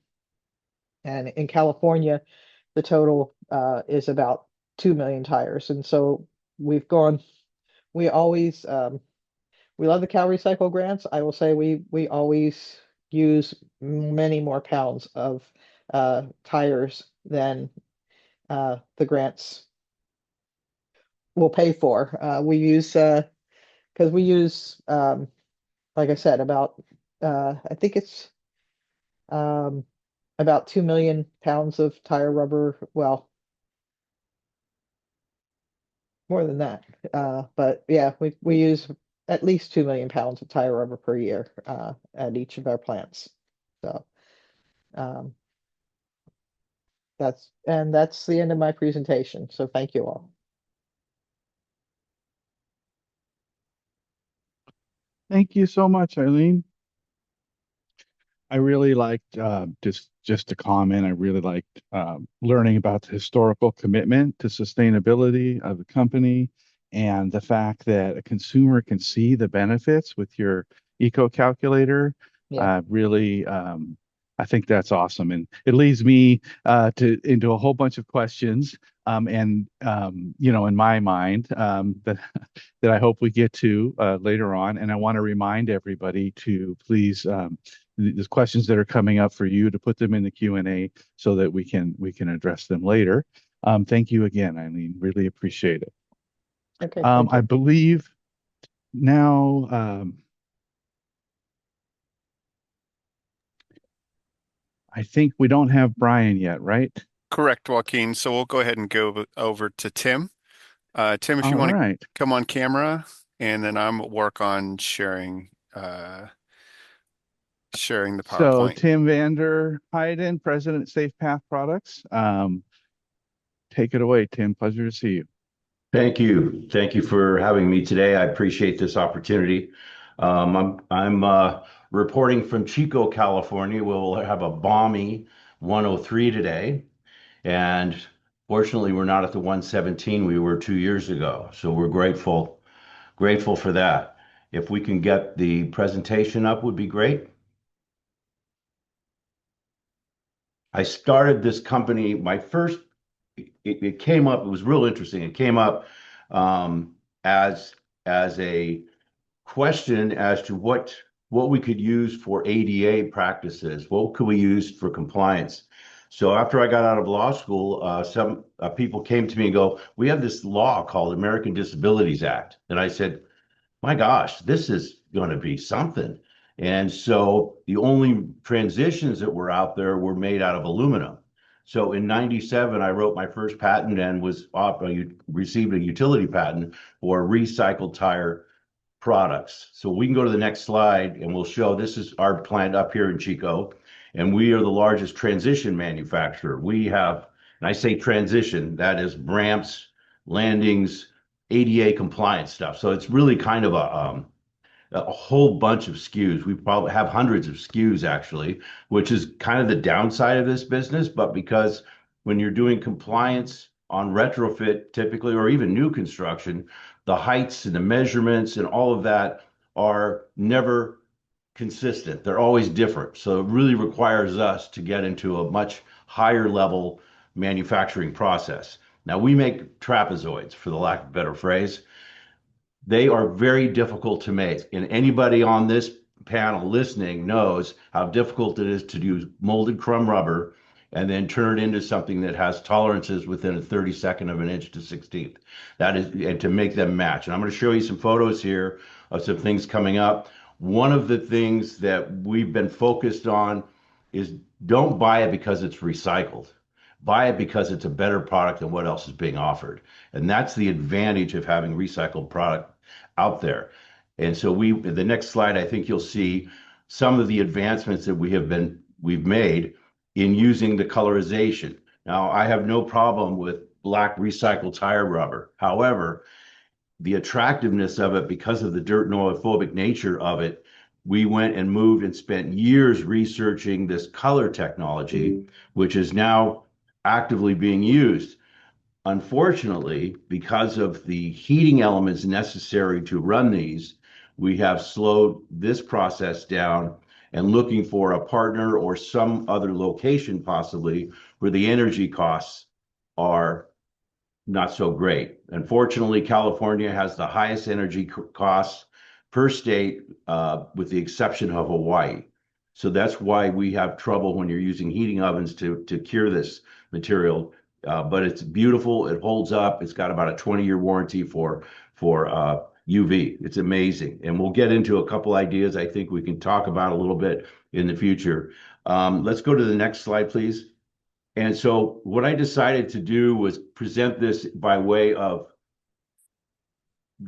in California, the total is about 2 million tires. And so we've gone, we always, we love the CalRecycle grants. I will say we always use many more pounds of tires than the grants will pay for. We use, because we use, like I said, about, I think it's about 2 million pounds of tire rubber. Well, more than that. But yeah, we use at least 2 million pounds of tire rubber per year at each of our plants. So um, that's the end of my presentation. So thank you all. Thank you so much, Eileen. I really liked just to comment. I really liked learning about the historical commitment to sustainability of the company and the fact that a consumer can see the benefits with your eco calculator. Yeah. Really, I think that's awesome, and it leads me to into a whole bunch of questions. And in my mind, that I hope we get to later on. And I want to remind everybody to please. The questions that are coming up for you to put them in the Q&A so that we can address them later. Thank you again, Eileen. Really appreciate it. Okay. Thank I you. believe now I think we don't have Brian yet, right? Correct, Joaquin. So we'll go ahead and go over to Tim. Tim, if you All want to right. come on camera, and then I'm work on sharing the So PowerPoint. Tim Vander Heiden, President, Safe Path Products. Take it away, Tim. Pleasure to see you. Thank you. Thank you for having me today. I appreciate this opportunity. I'm reporting from Chico, California. We'll have a balmy 103 today, and Fortunately, we're not at the 117 we were 2 years ago. So we're grateful for that. If we can get the presentation up, would be great. I started this company, it came up, it was real interesting. It came up um, as a question as to what we could use for ADA practices. What could we use for compliance? So after I got out of law school, some people came to me and go, "We have this law called American Disabilities Act," and I said, my gosh, this is going to be something. And so the only transitions that were out there were made out of aluminum. So in 97, I wrote my first patent and received a utility patent for recycled tire products. So we can go to the next slide and we'll show this is our plant up here in Chico. And we are the largest transition manufacturer. We have, and I say transition, that is ramps, landings, ADA compliance stuff. So it's really kind of a whole bunch of SKUs. We probably have hundreds of SKUs actually, which is kind of the downside of this business. But because when you're doing compliance on retrofit typically, or even new construction, the heights and the measurements and all of that are never consistent. They're always different. So it really requires us to get into a much higher level manufacturing process. Now we make trapezoids, for the lack of a better phrase. They are very difficult to make. And anybody on this panel listening knows how difficult it is to do molded crumb rubber and then turn it into something that has tolerances within a 32nd of an inch to 16th. That is, and to make them match. And I'm going to show you some photos here of some things coming up. One of the things that we've been focused on is don't buy it because it's recycled. Buy it because it's a better product than what else is being offered. And that's the advantage of having recycled product out there. And so the next slide, I think you'll see some of the advancements that we've made in using the colorization. Now, I have no problem with black recycled tire rubber. However, the attractiveness of it, because of the dirt and oil phobic nature of it, we went and moved and spent years researching this color technology, which is now actively being used. Unfortunately, because of the heating elements necessary to run these, we have slowed this process down and looking for a partner or some other location possibly where the energy costs are not so great. Unfortunately, California has the highest energy costs per state, with the exception of Hawaii. So that's why we have trouble when you're using heating ovens to cure this material. But it's beautiful. It holds up. It's got about a 20-year warranty for UV. It's amazing. And we'll get into a couple ideas I think we can talk about a little bit in the future. Let's go to the next slide, please. And so what I decided to do was present this by way of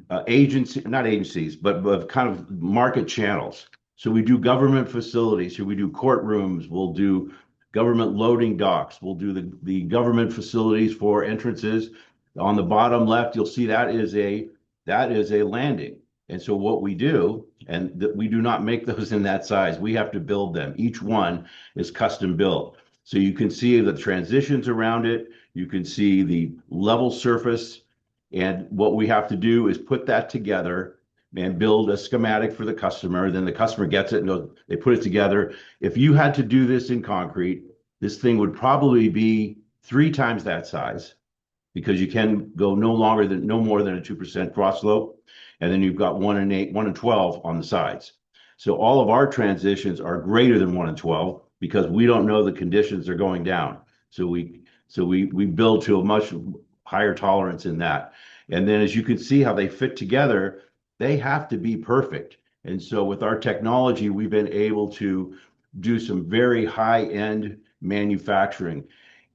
not agencies, but kind of market channels. So we do government facilities. So we do courtrooms. We'll do government loading docks. We'll do the government facilities for entrances. On the bottom left, you'll see that is a landing. And so what we do, and we do not make those in that size. We have to build them. Each one is custom built. So you can see the transitions around it. You can see the level surface. And what we have to do is put that together and build a schematic for the customer. Then the customer gets it and goes, they put it together. If you had to do this in concrete, this thing would probably be 3 times that size, because you can go no more than a 2% cross slope. And then you've got 1 and 8, 1 and 12 on the sides. So all of our transitions are greater than 1 and 12 because we don't know the conditions are going down. So we build to a much higher tolerance in that. And then as you can see how they fit together, they have to be perfect. And so with our technology, we've been able to do some very high-end manufacturing.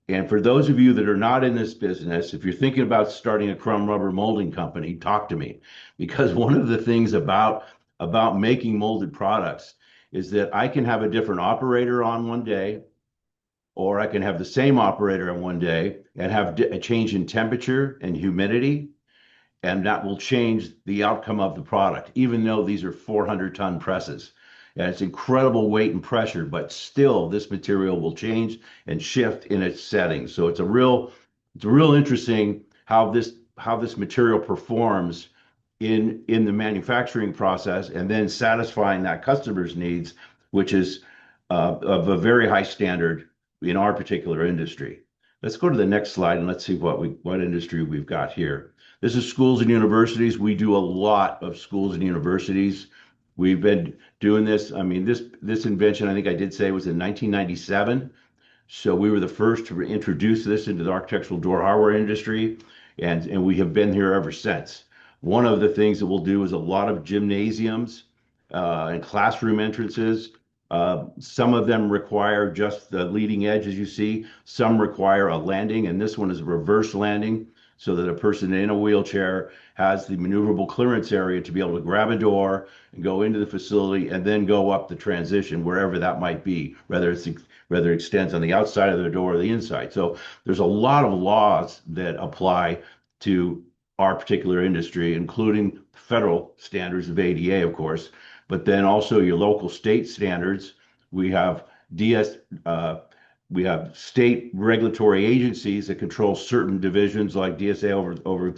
And for those of you that are not in this business, if you're thinking about starting a crumb rubber molding company, talk to me. Because one of the things about making molded products is that I can have a different operator on one day, or I can have the same operator on one day and have a change in temperature and humidity, and that will change the outcome of the product, even though these are 400-ton presses. And it's incredible weight and pressure, but still this material will change and shift in its settings. So it's a real It's real interesting how this material performs in the manufacturing process and then satisfying that customer's needs, which is of a very high standard in our particular industry. Let's go to the next slide and let's see what industry we've got here. This is schools and universities. We do a lot of schools and universities. We've been doing this. I mean, this invention, I think I did say, was in 1997. So we were the first to introduce this into the architectural door hardware industry, and we have been here ever since. One of the things that we'll do is a lot of gymnasiums and classroom entrances. Some of them require just the leading edge, as you see. Some require a landing, and this one is a reverse landing so that a person in a wheelchair has the maneuverable clearance area to be able to grab a door and go into the facility and then go up the transition wherever that might be, whether it extends on the outside of the door or the inside. So there's a lot of laws that apply to our particular industry, including federal standards of ADA, of course, but then also your local state standards. We have we have state regulatory agencies that control certain divisions like DSA over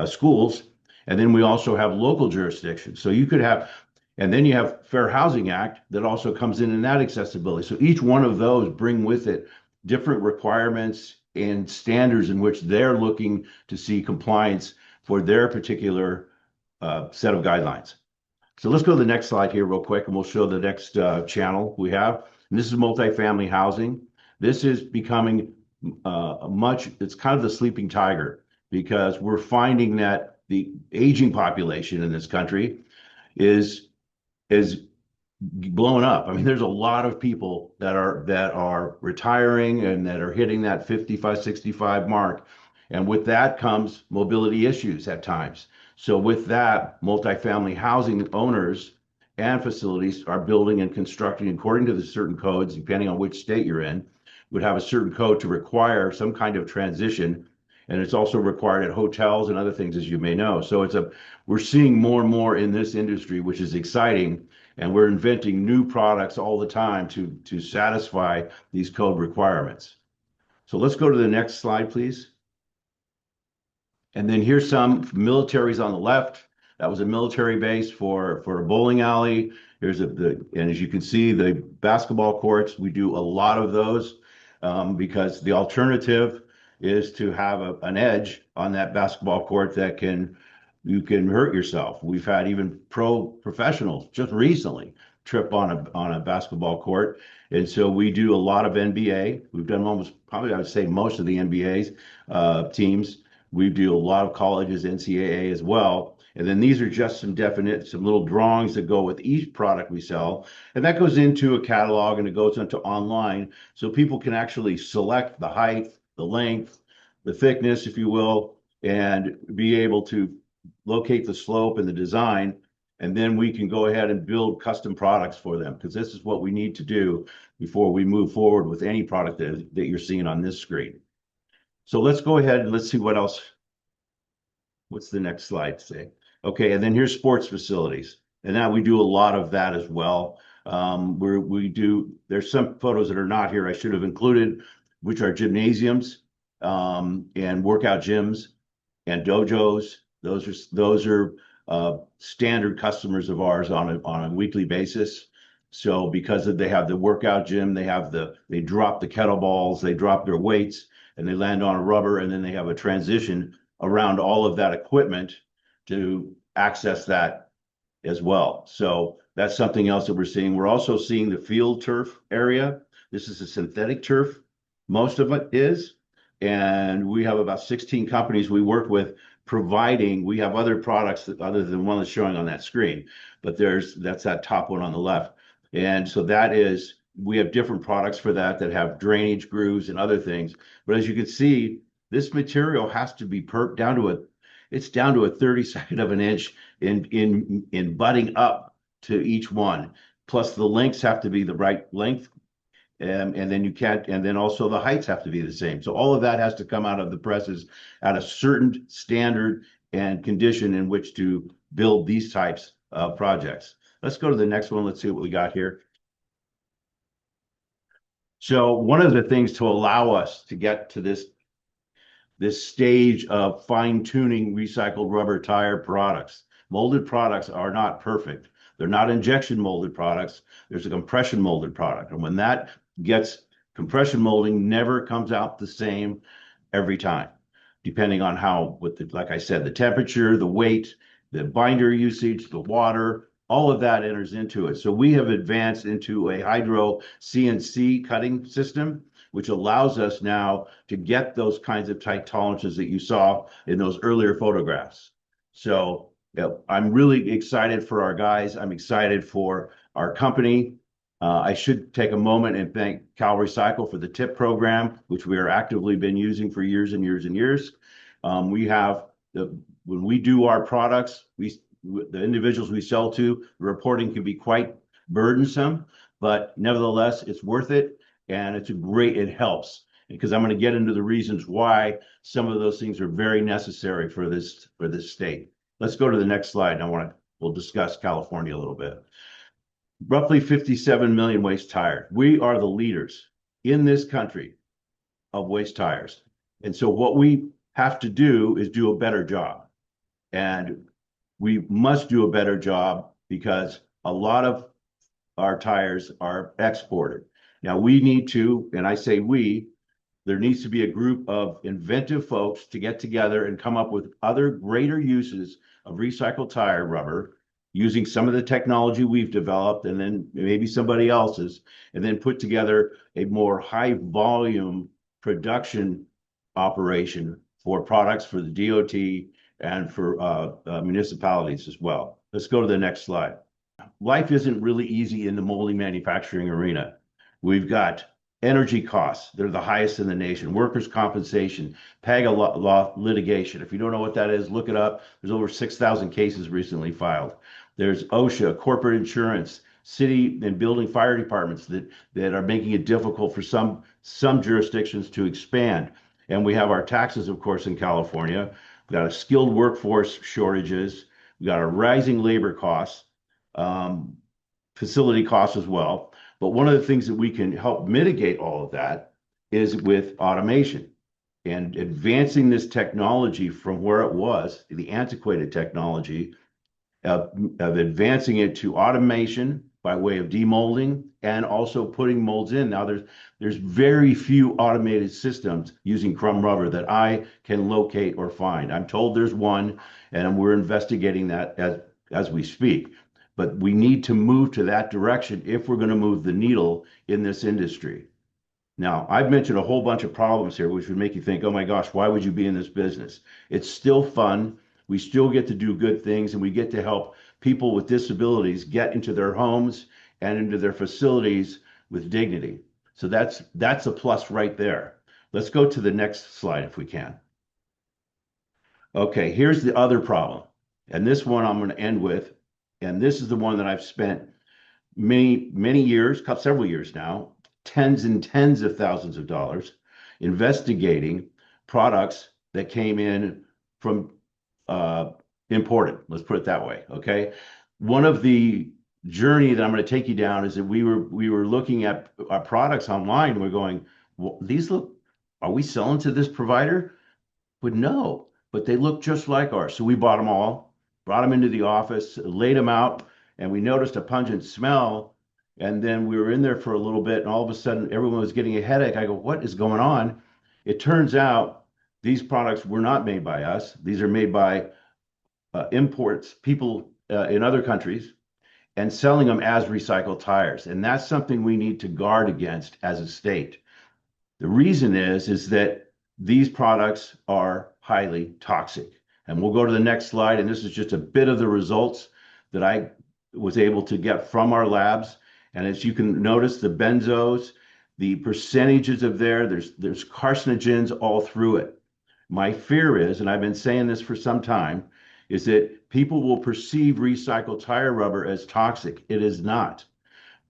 schools. And then we also have local jurisdictions. So you could have, and then you have Fair Housing Act that also comes in that accessibility. So each one of those bring with it different requirements and standards in which they're looking to see compliance for their particular set of guidelines. So let's go to the next slide here real quick, and we'll show the next channel we have. And this is multifamily housing. This is becoming it's kind of the sleeping tiger, because we're finding that the aging population in this country is blown up. I mean, there's a lot of people that are retiring and that are hitting that 55, 65 mark. And with that comes mobility issues at times. So with that, multifamily housing owners and facilities are building and constructing according to the certain codes, depending on which state you're in, would have a certain code to require some kind of transition. And it's also required at hotels and other things, as you may know. So we're seeing more and more in this industry, which is exciting. And we're inventing new products all the time to satisfy these code requirements. So let's go to the next slide, please. And then here's some militaries on the left. That was a military base for a bowling alley. And as you can see, the basketball courts, we do a lot of those because the alternative is to have an edge on that basketball court that you can hurt yourself. We've had even professionals just recently trip on a basketball court. And so we do a lot of NBA. We've done probably I would say most of the NBA's teams. We do a lot of colleges, NCAA as well. And then these are just some little drawings that go with each product we sell. And that goes into a catalog and it goes into online. So people can actually select the height, the length, the thickness, if you will, and be able to locate the slope and the design. And then we can go ahead and build custom products for them, because this is what we need to do before we move forward with any product that you're seeing on this screen. So let's go ahead and let's see what else. What's the next slide say? Okay, and then here's sports facilities. And now we do a lot of that as well. There's some photos that are not here I should have included, which are gymnasiums and workout gyms and dojos. Those are standard customers of ours on a weekly basis. So because they have the workout gym, they drop the kettlebells, they drop their weights, and they land on a rubber, and then they have a transition around all of that equipment to access that as well. So that's something else that we're seeing. We're also seeing the field turf area. This is a synthetic turf. Most of it is. And we have about 16 companies we work with we have other products other than one that's showing on that screen, but that's that top one on the left. And so we have different products for that have drainage grooves and other things. But as you can see, this material has to be down to a 32nd of an inch in butting up to each one. Plus the lengths have to be the right length. And then also the heights have to be the same. So all of that has to come out of the presses at a certain standard and condition in which to build these types of projects. Let's go to the next one. Let's see what we got here. So one of the things to allow us to get to this this stage of fine-tuning recycled rubber tire products. Molded products are not perfect. They're not injection molded products. There's a compression molded product. And when that gets compression molding, never comes out the same every time, depending on how, like I said, the temperature, the weight, the binder usage, the water, all of that enters into it. So we have advanced into a hydro CNC cutting system, which allows us now to get those kinds of tight tolerances that you saw in those earlier photographs. So I'm really excited for our guys. I'm excited for our company. I should take a moment and thank CalRecycle for the tip program, which we are actively been using for years and years and years. We have when we do our products, the individuals we sell to, the reporting can be quite burdensome, but nevertheless, it's worth it. And it helps, because I'm going to get into the reasons why some of those things are very necessary for this state. Let's go to the next slide. And we'll discuss California a little bit. Roughly 57 million waste tires. We are the leaders in this country of waste tires. And so what we have to do is do a better job. And we must do a better job because a lot of our tires are exported. Now we need to, and I say there needs to be a group of inventive folks to get together and come up with other greater uses of recycled tire rubber using some of the technology we've developed and then maybe somebody else's, and then put together a more high volume production operation for products for the DOT and for municipalities as well. Let's go to the next slide. Life isn't really easy in the molding manufacturing arena. We've got energy costs. They're the highest in the nation. Workers' compensation, PAGA law litigation. If you don't know what that is, look it up. There's over 6,000 cases recently filed. There's OSHA, corporate insurance, city and building fire departments that are making it difficult for some jurisdictions to expand. And we have our taxes, of course, in California. We've got a skilled workforce shortages. We've got a rising labor costs, facility costs as well. But one of the things that we can help mitigate all of that is with automation and advancing this technology from where it was, the antiquated technology, of advancing it to automation by way of demolding and also putting molds in. Now there's very few automated systems using crumb rubber that I can locate or find. I'm told there's one, and we're investigating that as we speak. But we need to move to that direction if we're going to move the needle in this industry. Now, I've mentioned a whole bunch of problems here, which would make you think, oh my gosh, why would you be in this business? It's still fun. We still get to do good things, and we get to help people with disabilities get into their homes and into their facilities with dignity. So that's a plus right there. Let's go to the next slide if we can. Okay, here's the other problem. And this one I'm going to end with. And this is the one that I've spent many years, several years now, tens and tens of thousands of dollars investigating products that came in from imported. Let's put it that way. Okay. One of the journey that I'm going to take you down is that we were looking at our products online. And we're going, well, are we selling to this provider? But no, but they look just like ours. So we bought them all, brought them into the office, laid them out, and we noticed a pungent smell. And then we were in there for a little bit, and all of a sudden everyone was getting a headache. I go, what is going on? It turns out these products were not made by us. These are made by imports, people in other countries, and selling them as recycled tires. And that's something we need to guard against as a state. The reason is that these products are highly toxic. And we'll go to the next slide. And this is just a bit of the results that I was able to get from our labs. And as you can notice, the benzos, the percentages of there's carcinogens all through it. My fear is, and I've been saying this for some time, is that people will perceive recycled tire rubber as toxic. It is not.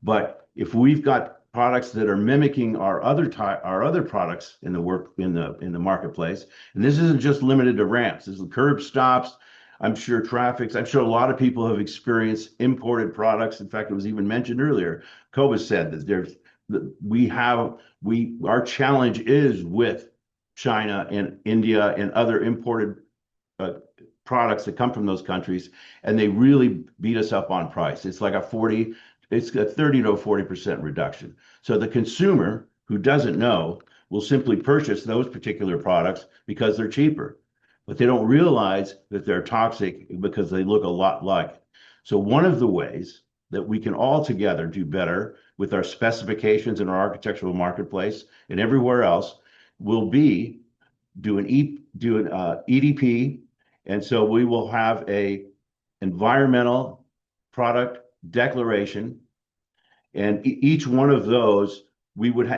But if we've got products that are mimicking our other products in the marketplace, and this isn't just limited to ramps, this is curb stops. I'm sure traffics. I'm sure a lot of people have experienced imported products. In fact, it was even mentioned earlier. Cobus said that our challenge is with China and India and other imported uh, products that come from those countries, and they really beat us up on price. It's like it's a 30 to 40% reduction. So the consumer who doesn't know will simply purchase those particular products because they're cheaper, but they don't realize that they're toxic because they look a lot like. So one of the ways that we can all together do better with our specifications in our architectural marketplace and everywhere else will be do an EDP, and so we will have a environmental product declaration, and each one of those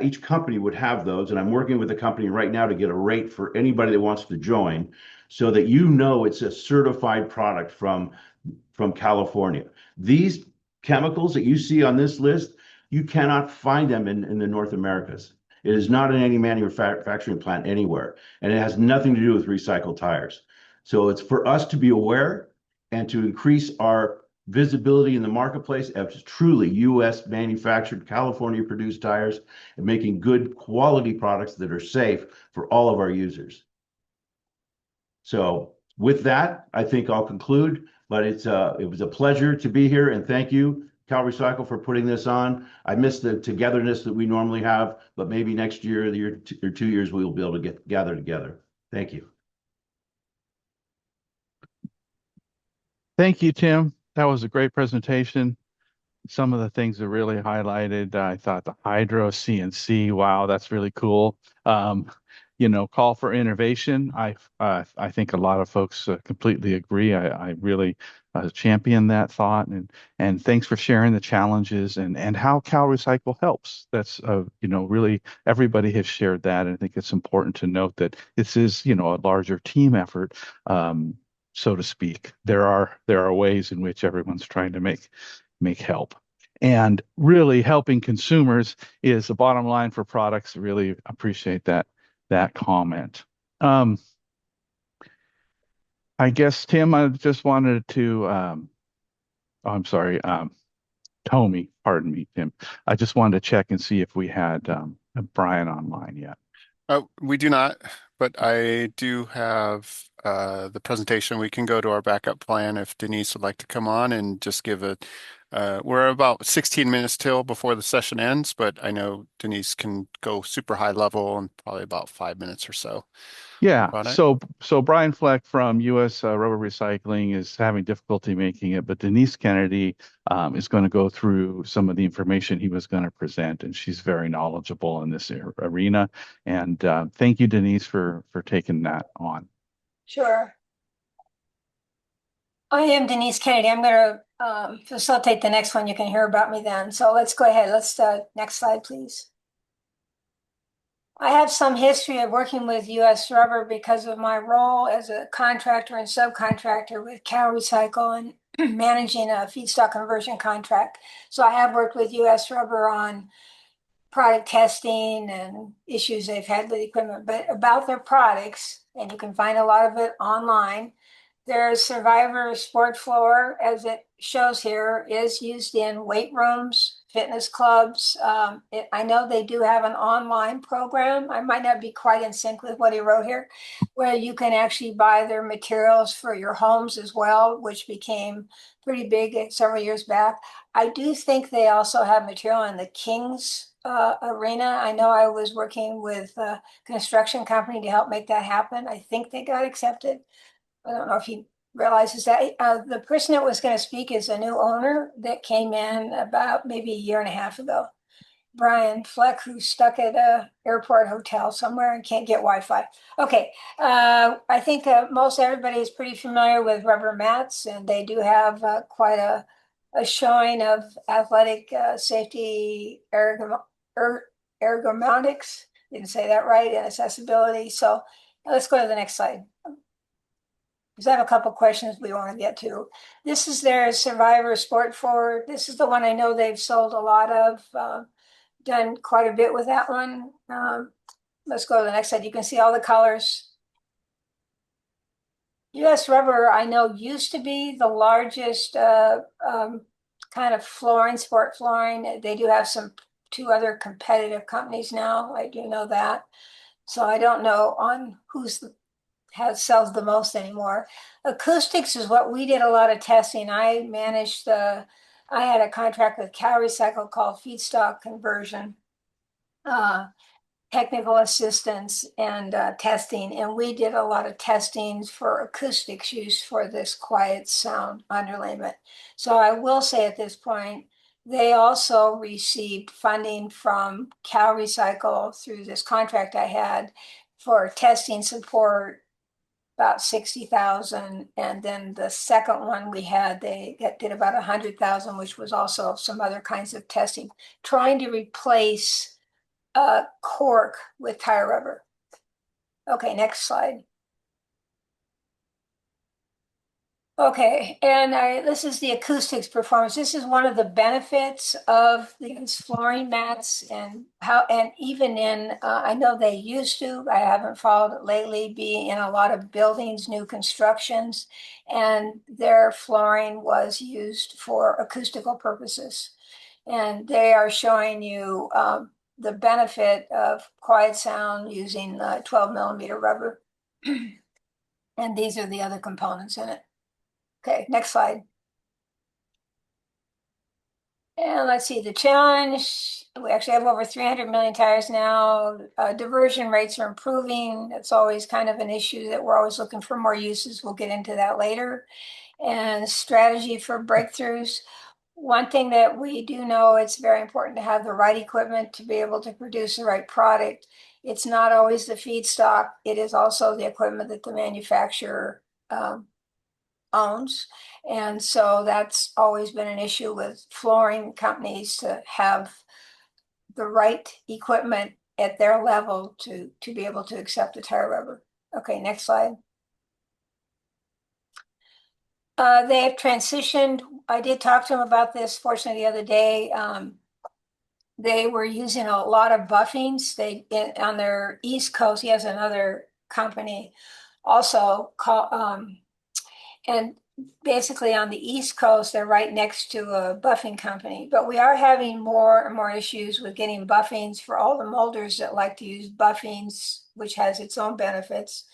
each company would have those, and I'm working with a company right now to get a rate for anybody that wants to join, so that it's a certified product from California. These chemicals that you see on this list, you cannot find them in the North Americas. It is not in any manufacturing plant anywhere, and it has nothing to do with recycled tires. So it's for us to be aware and to increase our visibility in the marketplace as truly U.S. manufactured, California produced tires, and making good quality products that are safe for all of our users. So with that, I think I'll conclude, but it was a pleasure to be here, and thank you, CalRecycle, for putting this on. I miss the togetherness that we normally have, but maybe next year, the year or 2 years, we'll be able to gather together. Thank you. Thank you, Tim. That was a great presentation. Some of the things that really highlighted, I thought the hydro CNC, wow, that's really cool. Call for innovation. I think a lot of folks completely agree. I really champion that thought, and thanks for sharing the challenges and how CalRecycle helps. That's really everybody has shared that, and I think it's important to note that this is a larger team effort. So to speak, there are ways in which everyone's trying to make help. And really helping consumers is the bottom line for products. Really appreciate that comment. I guess, Tim, I just wanted to, I'm sorry, Tommy, pardon me, Tim. I just wanted to check and see if we had Brian online yet. We do not, but I do have the presentation. We can go to our backup plan if Denise would like to come on and just give it. We're about 16 minutes till before the session ends, but I know Denise can go super high level in probably about 5 minutes or so Yeah, about it. so Brian Fleck from U.S. Rubber Recycling is having difficulty making it, but Denise Kennedy is going to go through some of the information he was going to present, and she's very knowledgeable in this arena. And thank you, Denise, for taking that on. Sure. I am Denise Kennedy. I'm going to facilitate the next one. You can hear about me then. So let's go ahead. Next slide, please. I have some history of working with U.S. Rubber because of my role as a contractor and subcontractor with CalRecycle and managing a feedstock conversion contract. So I have worked with U.S. Rubber on product testing and issues they've had with equipment, but about their products, and you can find a lot of it online. There's Survivor Sport Floor, as it shows here, is used in weight rooms, fitness clubs. I know they do have an online program. I might not be quite in sync with what he wrote here, where you can actually buy their materials for your homes as well, which became pretty big several years back. I do think they also have material in the Kings arena. I know I was working with a construction company to help make that happen. I think they got accepted. I don't know if he realizes that. The person that was going to speak is a new owner that came in about maybe a year and a half ago. Brian Fleck, who's stuck at a airport hotel somewhere and can't get Wi-Fi. Okay, I think most everybody is pretty familiar with rubber mats, and they do have quite a showing of athletic safety ergonomics. Didn't say that right, and accessibility. So let's go to the next slide. Because I have a couple questions we want to get to. This is their Survivor Sport Forward. This is the one I know they've sold a lot of, done quite a bit with that one. Let's go to the next slide. You can see all the colors. U.S. Rubber, I know, used to be the largest kind of flooring, sport flooring. They do have two other competitive companies now. I do know that. So I don't know on sells the most anymore. Acoustics is what we did a lot of testing. I had a contract with CalRecycle called feedstock conversion, technical assistance and testing. And we did a lot of testing for acoustics use for this quiet sound underlayment. So I will say at this point, they also received funding from CalRecycle through this contract I had for testing support, about 60,000. And then the second one we had, did about 100,000, which was also some other kinds of testing, trying to replace cork with tire rubber. Okay, next slide. Okay, and this is the acoustics performance. This is one of the benefits of these flooring mats, and even in, I know they used to, I haven't followed it lately, be in a lot of buildings, new constructions, and their flooring was used for acoustical purposes. And they are showing you the benefit of quiet sound using 12 millimeter rubber. And these are the other components in it. Okay, next slide. And let's see, the challenge, we actually have over 300 million tires now. Diversion rates are improving. That's always kind of an issue that we're always looking for more uses. We'll get into that later. And strategy for breakthroughs. One thing that we do know, it's very important to have the right equipment to be able to produce the right product. It's not always the feedstock. It is also the equipment that the manufacturer owns. And so that's always been an issue with flooring companies, to have the right equipment at their level to be able to accept the tire rubber. Okay, next slide. They have transitioned. I did talk to them about this, fortunately, the other day. They were using a lot of buffings. On their East Coast, he has another company also and basically on the East Coast, they're right next to a buffing company. But we are having more and more issues with getting buffings for all the molders that like to use buffings, which has its own benefits.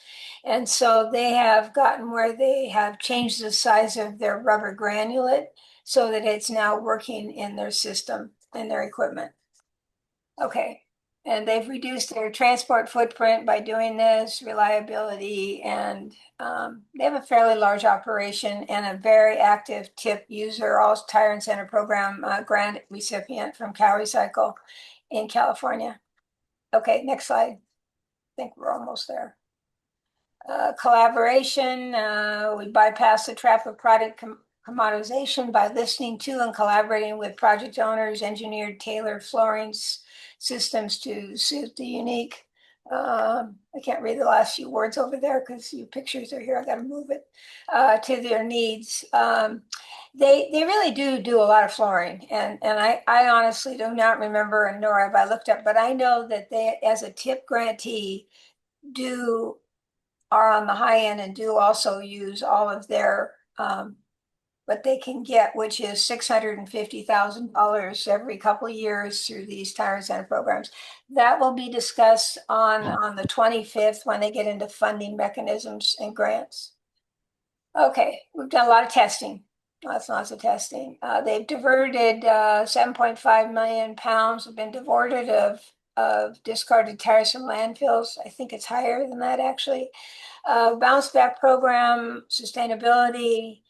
And so they have gotten where they have changed the size of their rubber granulate so that it's now working in their system, in their equipment. Okay. And they've reduced their transport footprint by doing this, reliability, and they have a fairly large operation and a very active tip user, all Tire Incentive Program grant recipient from CalRecycle in California. Okay, next slide. I think we're almost there. Collaboration, we bypass the trap of product commoditization by listening to and collaborating with project owners, engineered tailored flooring systems to suit the unique. I can't read the last few words over there because your pictures are here. I got to move it to their needs. They really do a lot of flooring, and I honestly do not remember, and nor have I looked up, but I know that they, as a tip grantee, are on the high end and do also use all of their what they can get, which is $650,000 every couple of years through these tire incentive programs. That will be discussed on the 25th when they get into funding mechanisms and grants. Okay, we've done a lot of testing. Lots and lots of testing. They've diverted 7.5 million pounds have been diverted of discarded tires from landfills. I think it's higher than that, actually. Bounce back program, sustainability.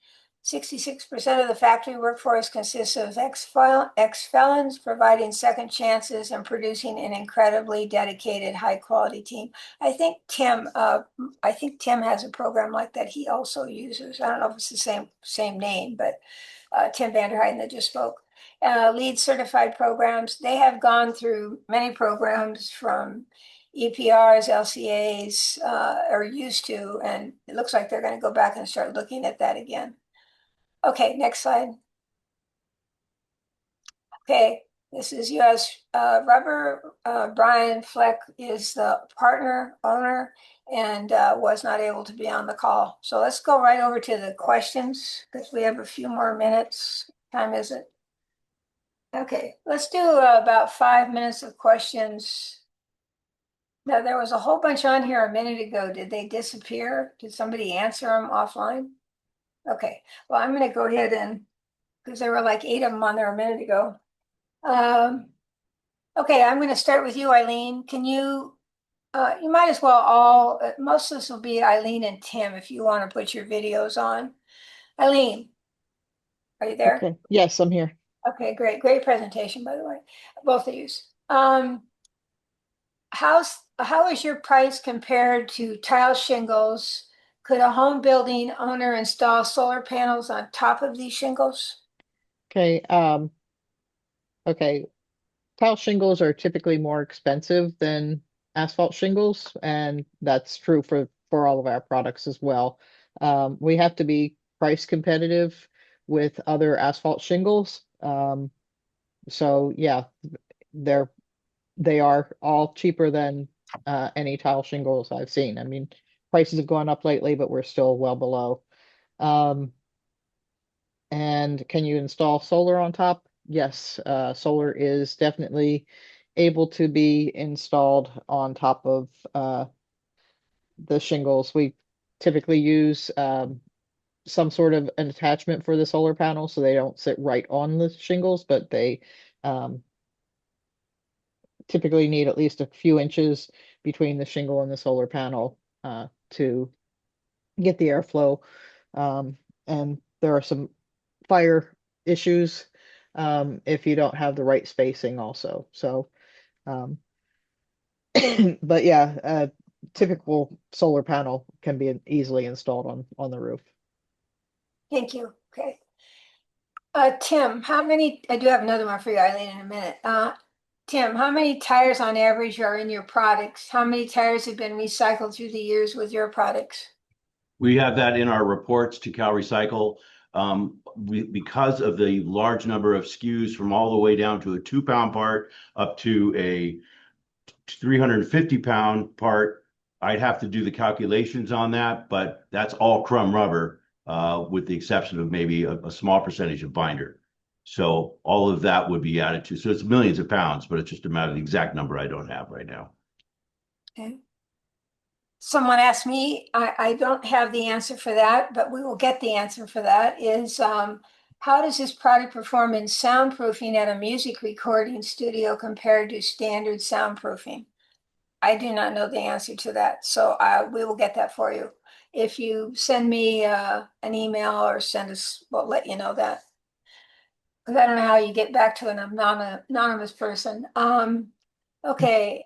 66% of the factory workforce consists of ex-felons, providing second chances and producing an incredibly dedicated, high-quality team. I think Tim has a program like that he also uses. I don't know if it's the same name, but Tim Vanderheiden that just spoke. LEED certified programs. They have gone through many programs from EPRs, LCAs, are used to, and it looks like they're going to go back and start looking at that again. Okay, next slide. Okay, this is US Rubber. Brian Fleck is the partner, owner, and was not able to be on the call. So let's go right over to the questions because we have a few more minutes. What time is it? Okay, let's do about 5 minutes of questions. Now, there was a whole bunch on here a minute ago. Did they disappear? Did somebody answer them offline? Okay, well, I'm going to go ahead and, because there were like 8 of them on there a minute ago. Okay, I'm going to start with you, Eileen. Can you, you might as well most of this will be Eileen and Tim if you want to put your videos on. Eileen, are you there? Okay. Yes, I'm here. Okay, great. Great presentation, by the way, both of you. How is your price compared to tile shingles? Could a home building owner install solar panels on top of these shingles? Okay. Okay. Tile shingles are typically more expensive than asphalt shingles, and that's true for all of our products as well. We have to be price competitive with other asphalt shingles. So yeah, they're they are all cheaper than any tile shingles I've seen. I mean, prices have gone up lately, but we're still well below. Um, and can you install solar on top? Yes, solar is definitely able to be installed on top of the shingles. We typically use some sort of an attachment for the solar panel so they don't sit right on the shingles, but they um, typically need at least a few inches between the shingle and the solar panel to get the airflow. And there are some fire issues if you don't have the right spacing also. So, um, but yeah, typical solar panel can be easily installed on the roof. Thank you. Okay. Tim, I do have another one for you, Eileen, in a minute. Tim, how many tires on average are in your products? How many tires have been recycled through the years with your products? We have that in our reports to CalRecycle. Because of the large number of SKUs from all the way down to a 2-pound part up to a 350-pound part, I'd have to do the calculations on that, but that's all crumb rubber, with the exception of maybe a small percentage of binder. So all of that would be added to. So it's millions of pounds, but it's just a matter of the exact number I don't have right now. Okay. Someone asked me, I don't have the answer for that, but we will get the answer for that, is how does this product perform in soundproofing at a music recording studio compared to standard soundproofing? I do not know the answer to that, so we will get that for you. If you send me an email or send us, we'll let you know that. Because I don't know how you get back to an anonymous person. Okay,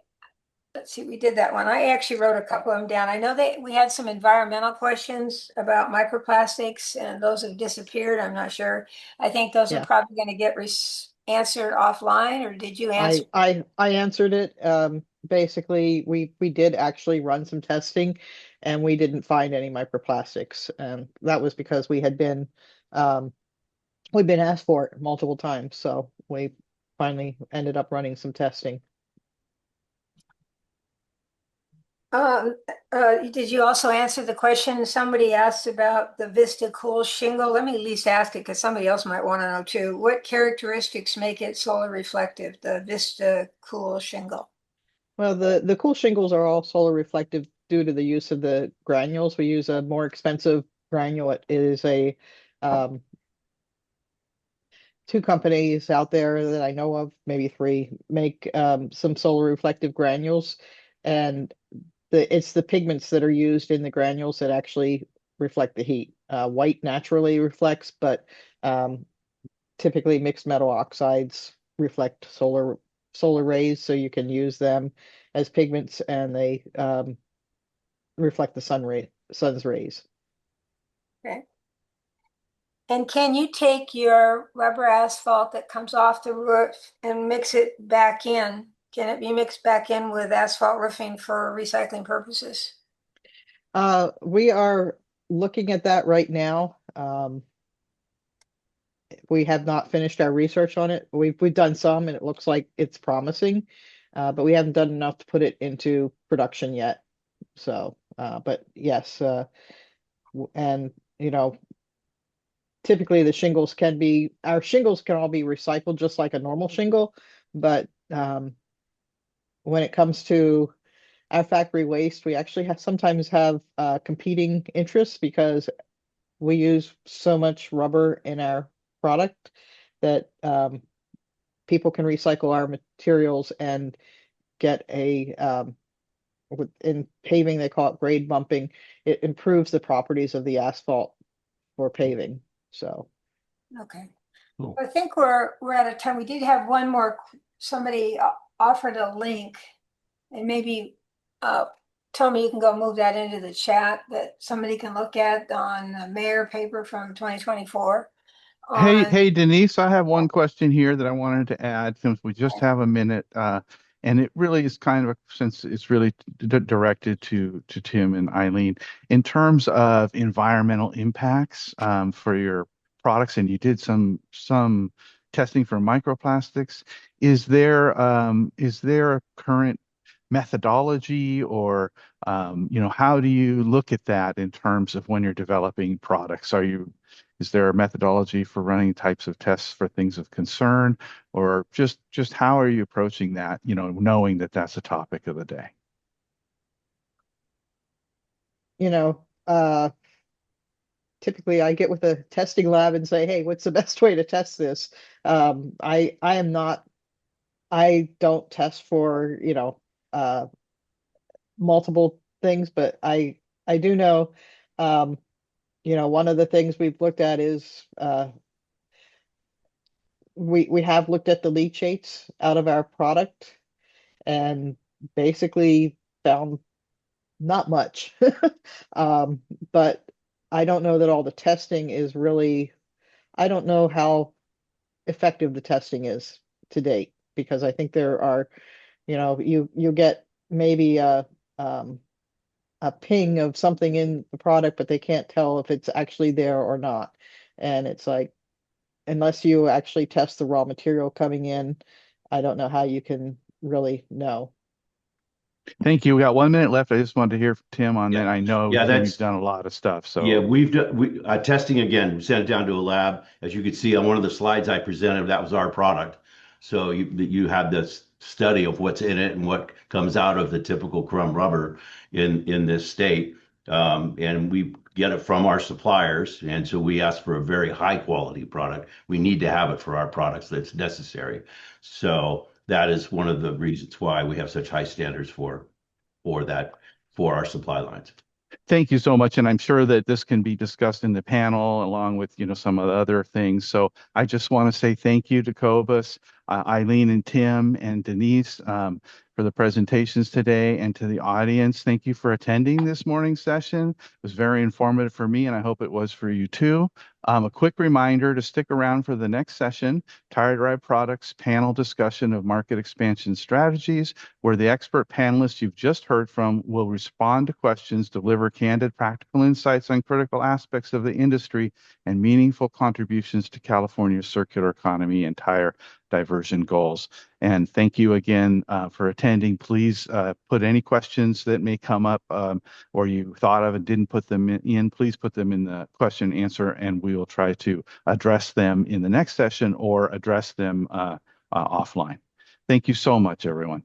let's see, we did that one. I actually wrote a couple of them down. I know that we had some environmental questions about microplastics, and those have disappeared. I'm not sure. I think those are Yeah, probably going to get answered offline, or did you answer? I answered it. Basically, we did actually run some testing, and we didn't find any microplastics, and that was because um, we've been asked for it multiple times, so we finally ended up running some testing. Um, did you also answer the question? Somebody asked about the Vista Cool shingle. Let me at least ask it because somebody else might want to know too. What characteristics make it solar reflective, the Vista Cool shingle? Well, the cool shingles are all solar reflective due to the use of the granules. We use a more expensive granule. It is a um, two companies out there that I know of, maybe three, make some solar reflective granules, and it's the pigments that are used in the granules that actually reflect the heat. White naturally reflects, but um, typically mixed metal oxides reflect solar rays, so you can use them as pigments, and they reflect the sun's rays. Okay. And can you take your rubber asphalt that comes off the roof and mix it back in? Can it be mixed back in with asphalt roofing for recycling purposes? We are looking at that right now. We have not finished our research on it. We've done some, and it looks like it's promising, but we haven't done enough to put it into production yet. So, but yes, and you know, typically our shingles can all be recycled just like a normal shingle, but when it comes to our factory waste, we actually sometimes have competing interests because we use so much rubber in our product that people can recycle our materials and get in paving, they call it grade bumping. It improves the properties of the asphalt for paving. So, Okay. Cool. I think we're out of time. We did have one more, somebody offered a link, and maybe Tommy, you can go move that into the chat that somebody can look at on the mayor paper from 2024. Hey, Denise, I have one question here that I wanted to add since we just have a minute. And it really is kind of since it's really directed to Tim and Eileen in terms of environmental impacts for your products, and you did some testing for microplastics. Is there a current methodology or how do you look at that in terms of when you're developing products? Is there a methodology for running types of tests for things of concern, or just how are you approaching that, knowing that that's a topic of the day? you know, typically I get with a testing lab and say, hey, what's the best way to test this? I don't test for, multiple things, but I do know, one of the things we've looked at is we have looked at the leachates out of our product and basically found not much. But I don't know that all the testing is really, I don't know how effective the testing is to date, because I think there are, you get maybe a ping of something in the product, but they can't tell if it's actually there or not. And it's like, unless you actually test the raw material coming in, I don't know how you can really know. Thank you. We got 1 minute left. I just wanted to hear from Tim on Yeah. that. I know, Yeah, Tim, you've that's done a lot of stuff. yeah, So we've done testing again. We sent it down to a lab. As you can see on one of the slides I presented, that was our product. So you have this study of what's in it and what comes out of the typical crumb rubber in this state. And we get it from our suppliers. And so we ask for a very high quality product. We need to have it for our products that's necessary. So that is one of the reasons why we have such high standards for that for our supply lines. thank you so much. And I'm sure that this can be discussed in the panel along with, some of the other things. So I just want to say thank you to Cobus, Eileen and Tim and Denise for the presentations today, and to the audience. Thank you for attending this morning's session. It was very informative for me, and I hope it was for you too. A quick reminder to stick around for the next session, Tire-derived Products panel discussion of market expansion strategies, where the expert panelists you've just heard from will respond to questions, deliver candid practical insights on critical aspects of the industry, and meaningful contributions to California's circular economy and tire diversion goals. And thank you again for attending. Please put any questions that may come up or you thought of and didn't put them in, please put them in the question and answer, and we will try to address them in the next session or address them offline. Thank you so much, everyone.